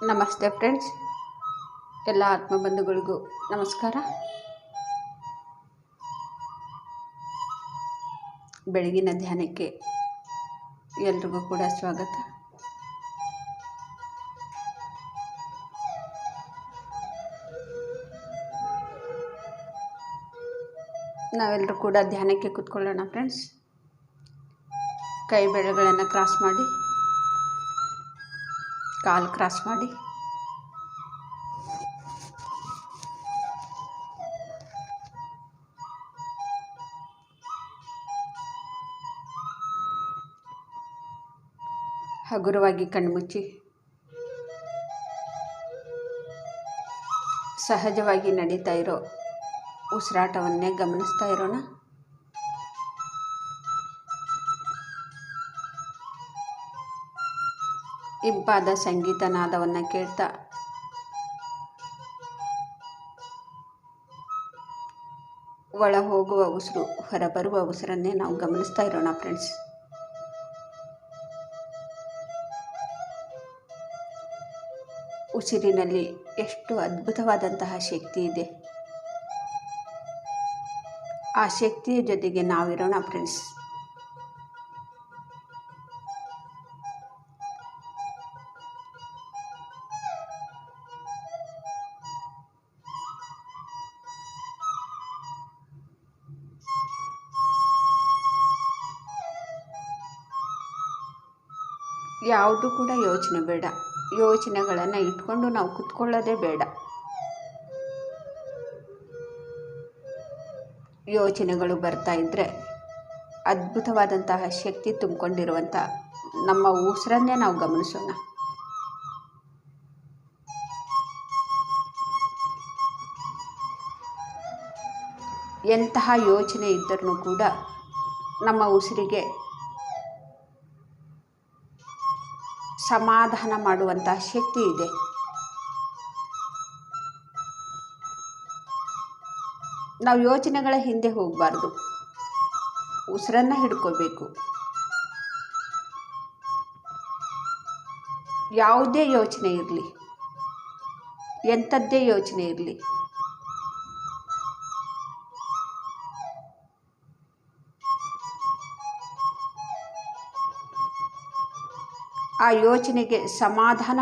ನಮಸ್ತೆ ಫ್ರೆಂಡ್ಸ್, ಎಲ್ಲ ಆತ್ಮಬಂಧುಗಳಿಗೂ ನಮಸ್ಕಾರ. ಬೆಳಗಿನ ಧ್ಯಾನಕ್ಕೆ ಎಲ್ರಿಗೂ ಕೂಡ ಸ್ವಾಗತ. ನಾವೆಲ್ಲರೂ ಕೂಡ ಧ್ಯಾನಕ್ಕೆ ಕೂತ್ಕೊಳ್ಳೋಣ ಫ್ರೆಂಡ್ಸ್. ಕೈ ಬೆರಳುಗಳನ್ನು ಕ್ರಾಸ್ ಮಾಡಿ, ಕಾಲು ಕ್ರಾಸ್ ಮಾಡಿ, ಹಗುರವಾಗಿ ಕಣ್ಮುಚ್ಚಿ ಸಹಜವಾಗಿ ನಡೀತಾ ಇರೋ ಉಸಿರಾಟವನ್ನೇ ಗಮನಿಸ್ತಾ ಇರೋಣ. ಇಂಪಾದ ಸಂಗೀತ ನಾದವನ್ನು ಕೇಳ್ತಾ ಒಳ ಹೋಗುವ ಉಸಿರು, ಹೊರಬರುವ ಉಸಿರನ್ನೇ ನಾವು ಗಮನಿಸ್ತಾ ಇರೋಣ ಫ್ರೆಂಡ್ಸ್. ಉಸಿರಿನಲ್ಲಿ ಎಷ್ಟು ಅದ್ಭುತವಾದಂತಹ ಶಕ್ತಿ ಇದೆ. ಆ ಶಕ್ತಿಯ ಜೊತೆಗೆ ನಾವಿರೋಣ ಫ್ರೆಂಡ್ಸ್. ಯಾವುದು ಕೂಡ ಯೋಚನೆ ಬೇಡ. ಯೋಚನೆಗಳನ್ನು ಇಟ್ಕೊಂಡು ನಾವು ಕುತ್ಕೊಳ್ಳೋದೇ ಬೇಡ. ಯೋಚನೆಗಳು ಬರ್ತಾ ಇದ್ದರೆ ಅದ್ಭುತವಾದಂತಹ ಶಕ್ತಿ ತುಂಬಿಕೊಂಡಿರುವಂಥ ನಮ್ಮ ಉಸಿರನ್ನೇ ನಾವು ಗಮನಿಸೋಣ. ಎಂತಹ ಯೋಚನೆ ಇದ್ದರೂ ಕೂಡ ನಮ್ಮ ಉಸಿರಿಗೆ ಸಮಾಧಾನ ಮಾಡುವಂತಹ ಶಕ್ತಿ ಇದೆ. ನಾವು ಯೋಚನೆಗಳ ಹಿಂದೆ ಹೋಗಬಾರ್ದು, ಉಸಿರನ್ನು ಹಿಡ್ಕೋಬೇಕು. ಯಾವುದೇ ಯೋಚನೆ ಇರಲಿ, ಎಂಥದ್ದೇ ಯೋಚನೆ ಇರಲಿ, ಆ ಯೋಚನೆಗೆ ಸಮಾಧಾನ,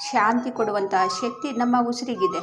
ಶಾಂತಿ ಕೊಡುವಂತಹ ಶಕ್ತಿ ನಮ್ಮ ಉಸಿರಿಗಿದೆ.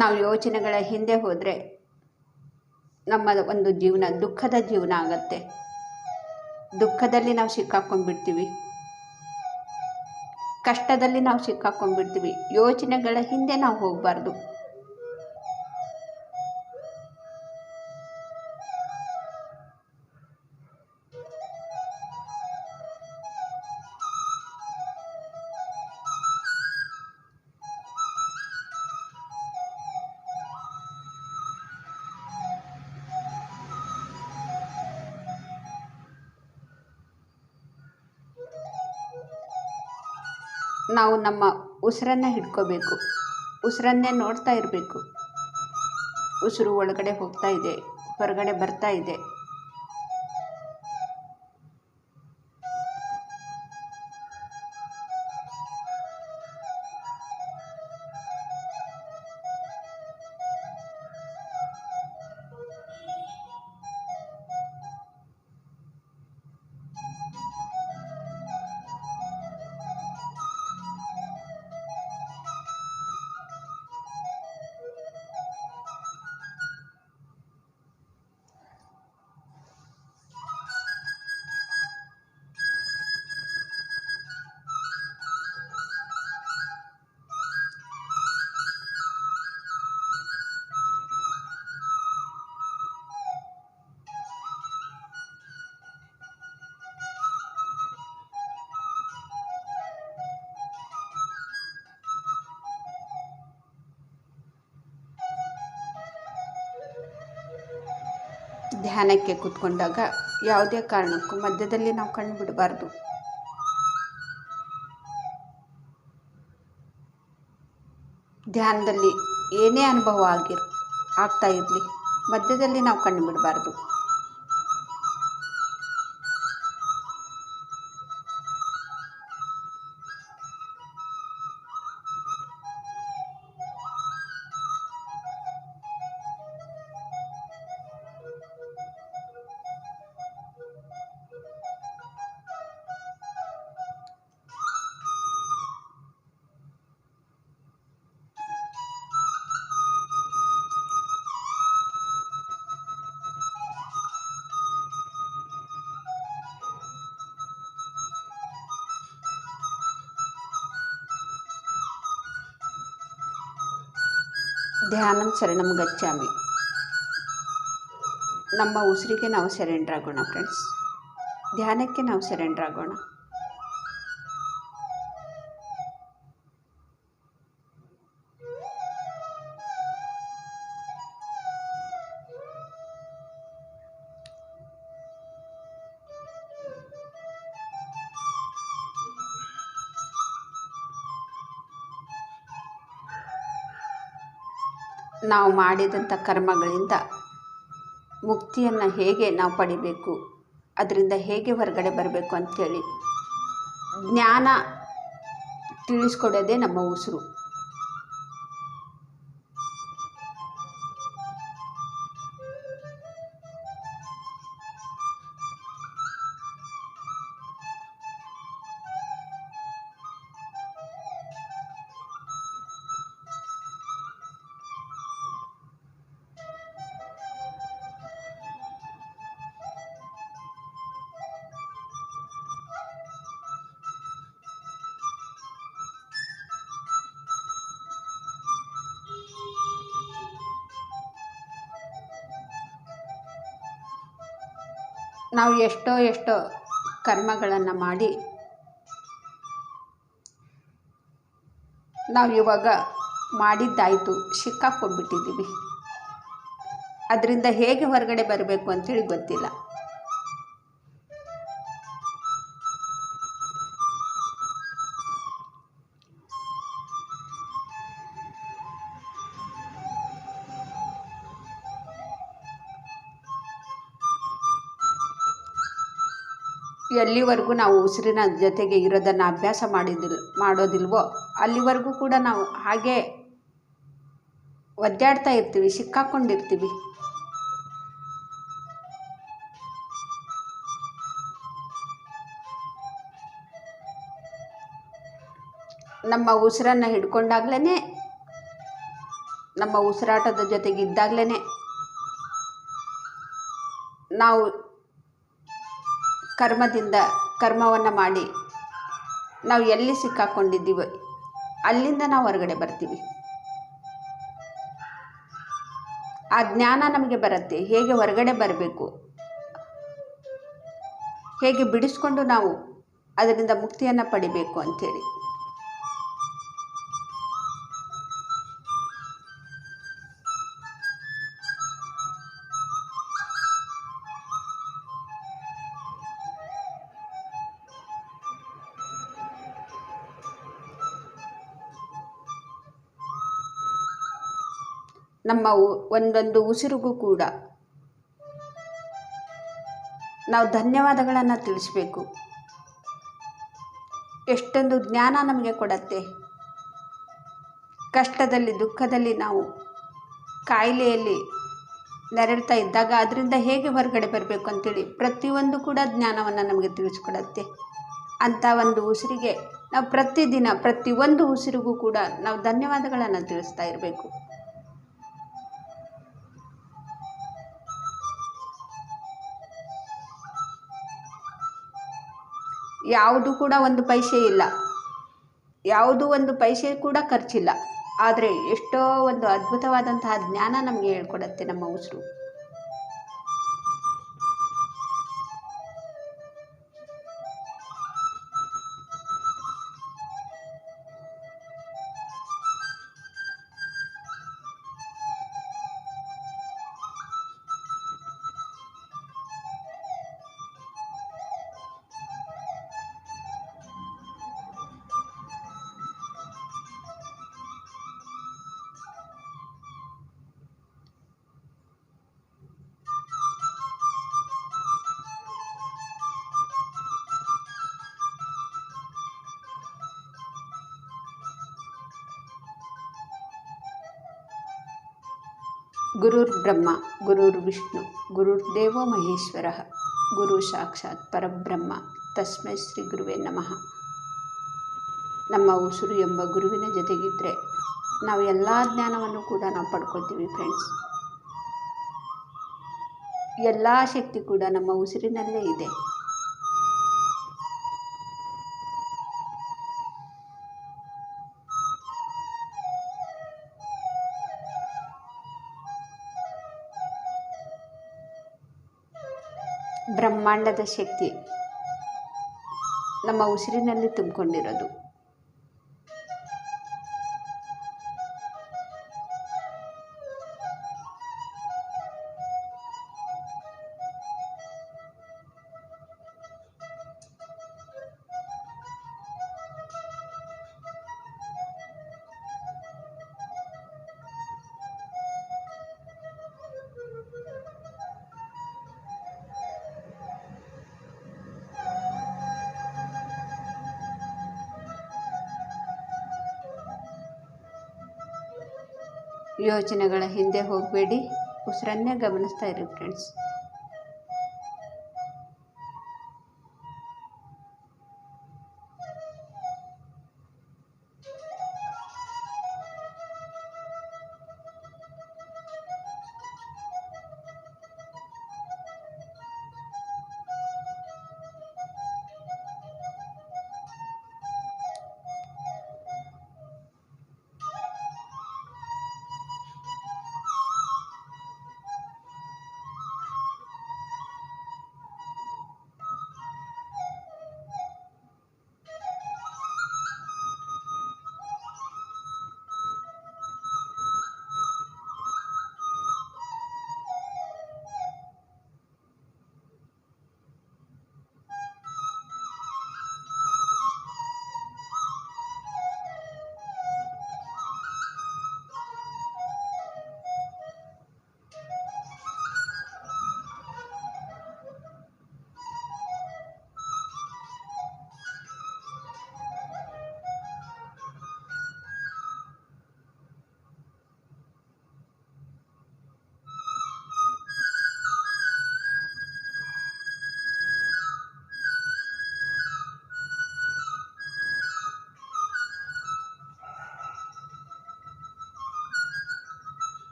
ನಾವು ಯೋಚನೆಗಳ ಹಿಂದೆ ಹೋದರೆ ನಮ್ಮ ಒಂದು ಜೀವನ ದುಃಖದ ಜೀವನ ಆಗತ್ತೆ. ದುಃಖದಲ್ಲಿ ನಾವು ಸಿಕ್ಕಾಕೊಂಡ್ಬಿಡ್ತೀವಿ, ಕಷ್ಟದಲ್ಲಿ ನಾವು ಸಿಕ್ಕಾಕೊಂಡ್ಬಿಡ್ತೀವಿ. ಯೋಚನೆಗಳ ಹಿಂದೆ ನಾವು ಹೋಗಬಾರ್ದು. ನಾವು ನಮ್ಮ ಉಸಿರನ್ನು ಹಿಡ್ಕೋಬೇಕು, ಉಸಿರನ್ನೇ ನೋಡ್ತಾ ಇರಬೇಕು. ಉಸಿರು ಒಳಗಡೆ ಹೋಗ್ತಾ ಇದೆ, ಹೊರಗಡೆ ಬರ್ತಾ ಇದೆ. ಧ್ಯಾನಕ್ಕೆ ಕೂತ್ಕೊಂಡಾಗ ಯಾವುದೇ ಕಾರಣಕ್ಕೂ ಮಧ್ಯದಲ್ಲಿ ನಾವು ಕಣ್ಣು ಬಿಡಬಾರ್ದು. ಧ್ಯಾನದಲ್ಲಿ ಏನೇ ಅನುಭವ ಆಗ್ತಾ ಇರಲಿ, ಮಧ್ಯದಲ್ಲಿ ನಾವು ಕಣ್ಣು ಬಿಡಬಾರ್ದು. ಧ್ಯಾನಂ ಶರಣಂ ಗಚ್ಚಾಮಿ. ನಮ್ಮ ಉಸಿರಿಗೆ ನಾವು ಸರೆಂಡರ್ ಆಗೋಣ ಫ್ರೆಂಡ್ಸ್. ಧ್ಯಾನಕ್ಕೆ ನಾವು ಸರೆಂಡರ್ ಆಗೋಣ. ನಾವು ಮಾಡಿದಂಥ ಕರ್ಮಗಳಿಂದ ಮುಕ್ತಿಯನ್ನು ಹೇಗೆ ನಾವು ಪಡಿಬೇಕು, ಅದರಿಂದ ಹೇಗೆ ಹೊರಗಡೆ ಬರಬೇಕು ಅಂಥೇಳಿ ಜ್ಞಾನ ತಿಳಿಸ್ಕೊಡೋದೇ ನಮ್ಮ ಉಸಿರು. ನಾವು ಎಷ್ಟೋ ಕರ್ಮಗಳನ್ನು ಮಾಡಿ ನಾವು ಇವಾಗ ಮಾಡಿದ್ದಾಯಿತು ಸಿಕ್ಕಾಕೊಂಡ್ಬಿಟ್ಟಿದ್ದೀವಿ. ಅದರಿಂದ ಹೇಗೆ ಹೊರಗಡೆ ಬರಬೇಕು ಅಂತೇಳಿ ಗೊತ್ತಿಲ್ಲ. ಎಲ್ಲಿವರೆಗೂ ನಾವು ಉಸಿರಿನ ಜೊತೆಗೆ ಇರೋದನ್ನು ಅಭ್ಯಾಸ ಮಾಡೋದಿಲ್ವೋ ಅಲ್ಲಿವರೆಗೂ ಕೂಡ ನಾವು ಹಾಗೇ ಒದ್ದಾಡ್ತಾ ಇರ್ತೀವಿ, ಸಿಕ್ಕಾಕೊಂಡಿರ್ತೀವಿ. ನಮ್ಮ ಉಸಿರನ್ನು ಹಿಡ್ಕೊಂಡಾಗ್ಲೇ, ನಮ್ಮ ಉಸಿರಾಟದ ಜೊತೆಗೆ ಇದ್ದಾಗಲೇ ನಾವು ಕರ್ಮವನ್ನು ಮಾಡಿ ನಾವು ಎಲ್ಲಿ ಸಿಕ್ಕಾಕೊಂಡಿದ್ದೀವಿ ಅಲ್ಲಿಂದ ನಾವು ಹೊರಗಡೆ ಬರ್ತೀವಿ. ಆ ಜ್ಞಾನ ನಮಗೆ ಬರುತ್ತೆ, ಹೇಗೆ ಹೊರಗಡೆ ಬರಬೇಕು, ಹೇಗೆ ಬಿಡಿಸ್ಕೊಂಡು ನಾವು ಅದರಿಂದ ಮುಕ್ತಿಯನ್ನು ಪಡಿಬೇಕು ಅಂಥೇಳಿ. ನಮ್ಮ ಒಂದೊಂದು ಉಸಿರಿಗೂ ಕೂಡ ನಾವು ಧನ್ಯವಾದಗಳನ್ನು ತಿಳಿಸಬೇಕು. ಎಷ್ಟೊಂದು ಜ್ಞಾನ ನಮಗೆ ಕೊಡತ್ತೆ. ಕಷ್ಟದಲ್ಲಿ, ದುಃಖದಲ್ಲಿ, ನಾವು ಕಾಯಿಲೆಯಲ್ಲಿ ನರಳ್ತಾ ಇದ್ದಾಗ ಅದರಿಂದ ಹೇಗೆ ಹೊರಗಡೆ ಬರಬೇಕು ಅಂತೇಳಿ ಪ್ರತಿಯೊಂದು ಕೂಡ ಜ್ಞಾನವನ್ನು ನಮಗೆ ತಿಳಿಸ್ಕೊಡತ್ತೆ. ಅಂಥ ಒಂದು ಉಸಿರಿಗೆ ನಾವು ಪ್ರತಿದಿನ ಪ್ರತಿಯೊಂದು ಉಸಿರಿಗೂ ಕೂಡ ನಾವು ಧನ್ಯವಾದಗಳನ್ನು ತಿಳಿಸ್ತಾ ಇರಬೇಕು. ಯಾವುದು ಕೂಡ ಒಂದು ಪೈಸೆ ಇಲ್ಲ, ಯಾವುದೂ ಒಂದು ಪೈಸೆ ಕೂಡ ಖರ್ಚಿಲ್ಲ. ಆದರೆ ಎಷ್ಟೋ ಒಂದು ಅದ್ಭುತವಾದಂತಹ ಜ್ಞಾನ ನಮಗೆ ಹೇಳ್ಕೊಡತ್ತೆ ನಮ್ಮ ಉಸಿರು. ಗುರುರ್ ಬ್ರಹ್ಮ ಗುರುರ್ ವಿಷ್ಣು ಗುರುರ್ದೇವೋ ಮಹೇಶ್ವರ ಗುರು ಸಾಕ್ಷಾತ್ ಪರಬ್ರಹ್ಮ ತಸ್ಮೈ ಶ್ರೀ ಗುರುವೇ ನಮಃ. ನಮ್ಮ ಉಸಿರು ಎಂಬ ಗುರುವಿನ ಜೊತೆಗಿದ್ದರೆ ನಾವು ಎಲ್ಲ ಜ್ಞಾನವನ್ನು ಕೂಡ ನಾವು ಪಡ್ಕೊಳ್ತೀವಿ ಫ್ರೆಂಡ್ಸ್. ಎಲ್ಲ ಶಕ್ತಿ ಕೂಡ ನಮ್ಮ ಉಸಿರಿನಲ್ಲೇ ಇದೆ. ಬ್ರಹ್ಮಾಂಡದ ಶಕ್ತಿ ನಮ್ಮ ಉಸಿರಿನಲ್ಲಿ ತುಂಬಿಕೊಂಡಿರೋದು. ಯೋಚನೆಗಳ ಹಿಂದೆ ಹೋಗಬೇಡಿ, ಉಸಿರನ್ನೇ ಗಮನಿಸ್ತಾ ಇರಿ ಫ್ರೆಂಡ್ಸ್.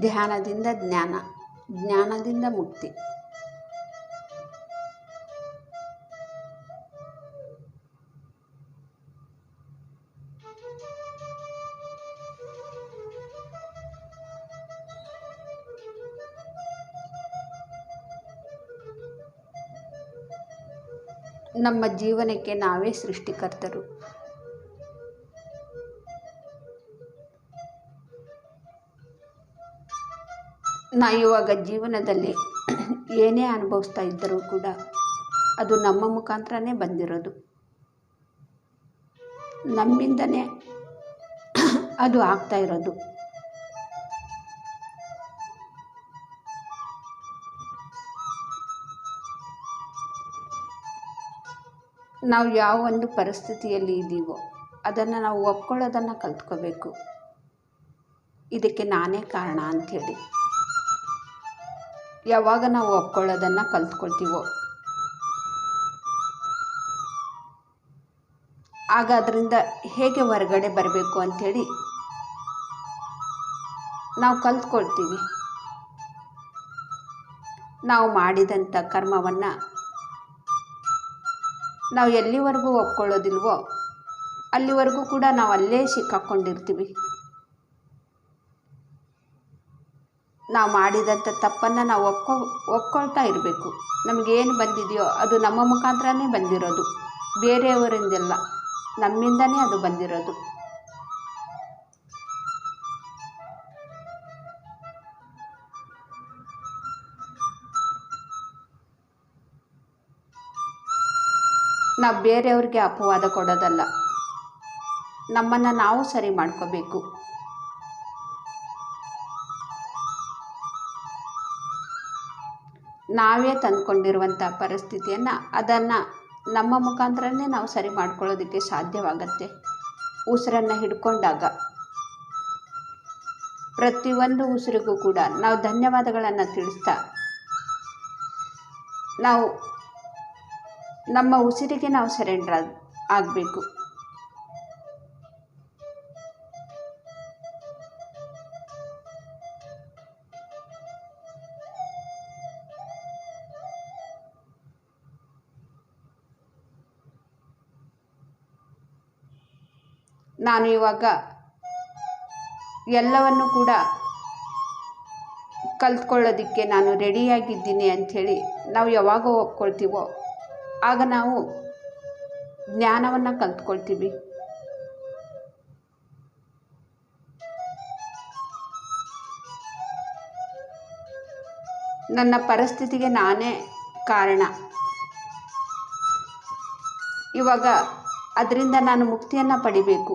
ಧ್ಯಾನದಿಂದ ಜ್ಞಾನ, ಜ್ಞಾನದಿಂದ ಮುಕ್ತಿ. ನಮ್ಮ ಜೀವನಕ್ಕೆ ನಾವೇ ಸೃಷ್ಟಿಕರ್ತರು. ನಾವು ಇವಾಗ ಜೀವನದಲ್ಲಿ ಏನೇ ಅನುಭವಿಸ್ತಾ ಇದ್ದರೂ ಕೂಡ ಅದು ನಮ್ಮ ಮುಖಾಂತರನೇ ಬಂದಿರೋದು. ನಮ್ಮಿಂದನೇ ಅದು ಆಗ್ತಾ ಇರೋದು. ನಾವು ಯಾವ ಒಂದು ಪರಿಸ್ಥಿತಿಯಲ್ಲಿ ಇದ್ದೀವೋ ಅದನ್ನು ನಾವು ಒಪ್ಕೊಳ್ಳೋದನ್ನು ಕಲ್ತ್ಕೋಬೇಕು. ಇದಕ್ಕೆ ನಾನೇ ಕಾರಣ ಅಂಥೇಳಿ ಯಾವಾಗ ನಾವು ಒಪ್ಕೊಳ್ಳೋದನ್ನು ಕಲ್ತ್ಕೊಳ್ತೀವೋ ಆಗ ಅದರಿಂದ ಹೇಗೆ ಹೊರಗಡೆ ಬರಬೇಕು ಅಂಥೇಳಿ ನಾವು ಕಲ್ತ್ಕೊಳ್ತೀವಿ. ನಾವು ಮಾಡಿದಂಥ ಕರ್ಮವನ್ನು ನಾವು ಎಲ್ಲಿವರೆಗೂ ಒಪ್ಕೊಳ್ಳೋದಿಲ್ವೋ ಅಲ್ಲಿವರೆಗೂ ಕೂಡ ನಾವು ಅಲ್ಲೇ ಸಿಕ್ಕಾಕ್ಕೊಂಡಿರ್ತೀವಿ. ನಾವು ಮಾಡಿದಂಥ ತಪ್ಪನ್ನು ನಾವು ಒಪ್ಕೊಳ್ತಾ ಇರಬೇಕು. ನಮಗೇನು ಬಂದಿದೆಯೋ ಅದು ನಮ್ಮ ಮುಖಾಂತರನೇ ಬಂದಿರೋದು, ಬೇರೆಯವರಿಂದೆಲ್ಲ, ನಮ್ಮಿಂದನೇ ಅದು ಬಂದಿರೋದು. ನಾವು ಬೇರೆಯವ್ರಿಗೆ ಅಪವಾದ ಕೊಡೋದಲ್ಲ, ನಮ್ಮನ್ನು ನಾವು ಸರಿ ಮಾಡ್ಕೋಬೇಕು. ನಾವೇ ತಂದುಕೊಂಡಿರುವಂಥ ಪರಿಸ್ಥಿತಿಯನ್ನು ಅದನ್ನು ನಮ್ಮ ಮುಖಾಂತರನೇ ನಾವು ಸರಿ ಮಾಡ್ಕೊಳ್ಳೋದಕ್ಕೆ ಸಾಧ್ಯವಾಗತ್ತೆ. ಉಸಿರನ್ನು ಹಿಡ್ಕೊಂಡಾಗ ಪ್ರತಿಯೊಂದು ಉಸಿರಿಗೂ ಕೂಡ ನಾವು ಧನ್ಯವಾದಗಳನ್ನು ತಿಳಿಸ್ತಾ ನಾವು ನಮ್ಮ ಉಸಿರಿಗೆ ನಾವು ಸರೆಂಡರ್ ಆಗಬೇಕು. ನಾನು ಇವಾಗ ಎಲ್ಲವನ್ನು ಕೂಡ ಕಲ್ತ್ಕೊಳ್ಳೋದಕ್ಕೆ ನಾನು ರೆಡಿಯಾಗಿದ್ದೀನಿ ಅಂಥೇಳಿ ನಾವು ಯಾವಾಗ ಒಪ್ಕೊಳ್ತೀವೋ ಆಗ ನಾವು ಜ್ಞಾನವನ್ನು ಕಲ್ತ್ಕೊಳ್ತೀವಿ. ನನ್ನ ಪರಿಸ್ಥಿತಿಗೆ ನಾನೇ ಕಾರಣ, ಇವಾಗ ಅದರಿಂದ ನಾನು ಮುಕ್ತಿಯನ್ನು ಪಡಿಬೇಕು.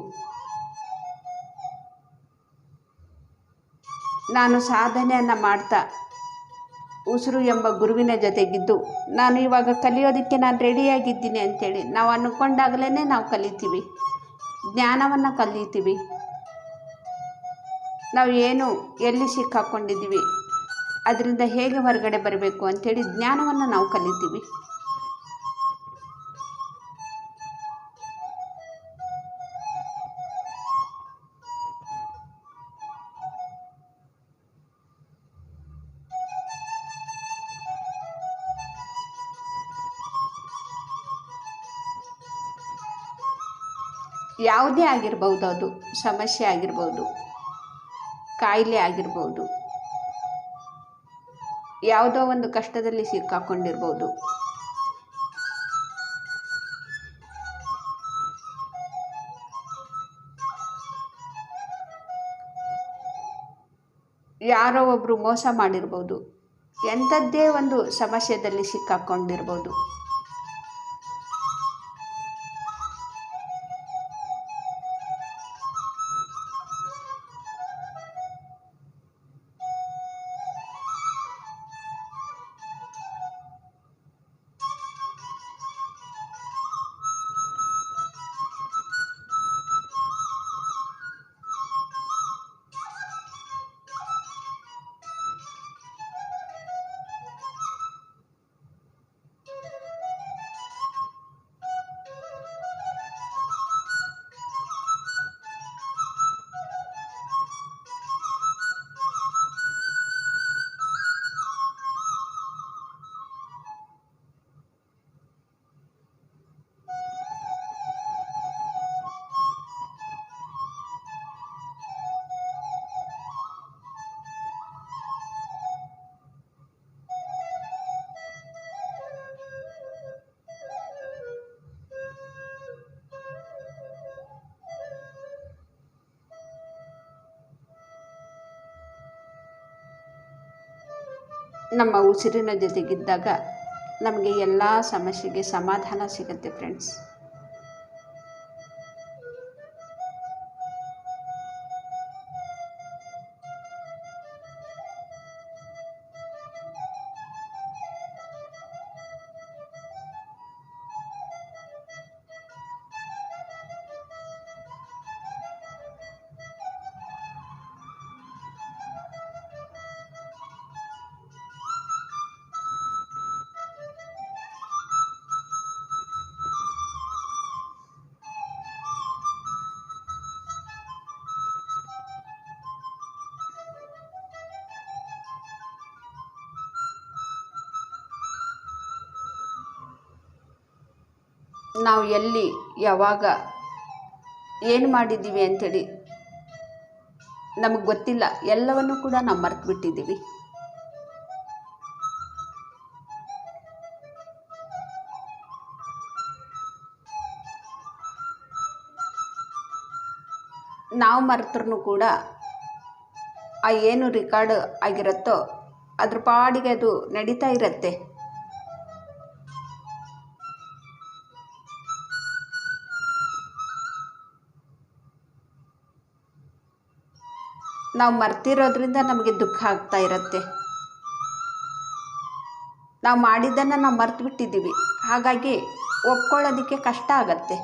ನಾನು ಸಾಧನೆಯನ್ನು ಮಾಡ್ತಾ ಉಸಿರು ಎಂಬ ಗುರುವಿನ ಜೊತೆಗಿದ್ದು ನಾನು ಇವಾಗ ಕಲಿಯೋದಕ್ಕೆ ನಾನು ರೆಡಿಯಾಗಿದ್ದೀನಿ ಅಂಥೇಳಿ ನಾವು ಅಂದ್ಕೊಂಡಾಗಲೇ ನಾವು ಕಲಿತೀವಿ, ಜ್ಞಾನವನ್ನು ಕಲಿತೀವಿ. ನಾವು ಏನು ಎಲ್ಲಿ ಸಿಕ್ಕಾಕ್ಕೊಂಡಿದ್ದೀವಿ ಅದರಿಂದ ಹೇಗೆ ಹೊರಗಡೆ ಬರಬೇಕು ಅಂಥೇಳಿ ಜ್ಞಾನವನ್ನು ನಾವು ಕಲಿತೀವಿ. ಯಾವುದೇ ಆಗಿರ್ಬೋದು, ಅದು ಸಮಸ್ಯೆ ಆಗಿರ್ಬೋದು, ಕಾಯಿಲೆ ಆಗಿರ್ಬೋದು, ಯಾವುದೋ ಒಂದು ಕಷ್ಟದಲ್ಲಿ ಸಿಕ್ಕಾಕ್ಕೊಂಡಿರ್ಬೋದು. ಯಾರೋ ಒಬ್ಬರು ಮೋಸ ಮಾಡಿರ್ಬೋದು, ಎಂಥದ್ದೇ ಒಂದು ಸಮಸ್ಯೆಯಲ್ಲಿ ಸಿಕ್ಕಾಕ್ಕೊಂಡಿರ್ಬೋದು. ನಮ್ಮ ಉಸಿರಿನ ಜೊತೆಗಿದ್ದಾಗ ನಮಗೆ ಎಲ್ಲ ಸಮಸ್ಯೆಗೆ ಸಮಾಧಾನ ಸಿಗುತ್ತೆ ಫ್ರೆಂಡ್ಸ್. ನಾವು ಎಲ್ಲಿ ಯಾವಾಗ ಏನು ಮಾಡಿದ್ದೀವಿ ಅಂಥೇಳಿ ನಮಗೆ ಗೊತ್ತಿಲ್ಲ. ಎಲ್ಲವನ್ನೂ ಕೂಡ ನಾವು ಮರೆತು ಬಿಟ್ಟಿದ್ದೀವಿ. ನಾವು ಮರೆತರೂ ಕೂಡ ಆ ಏನು ರೆಕಾರ್ಡ್ ಆಗಿರುತ್ತೋ ಅದ್ರ ಪಾಡಿಗೆ ಅದು ನಡೀತಾ ಇರುತ್ತೆ. ನಾವು ಮರ್ತಿರೋದ್ರಿಂದ ನಮಗೆ ದುಃಖ ಆಗ್ತಾ ಇರುತ್ತೆ. ನಾವು ಮಾಡಿದ್ದನ್ನು ನಾವು ಮರ್ತು ಬಿಟ್ಟಿದ್ದೀವಿ. ಹಾಗಾಗಿ ಒಪ್ಕೊಳ್ಳೋದಕ್ಕೆ ಕಷ್ಟ ಆಗತ್ತೆ.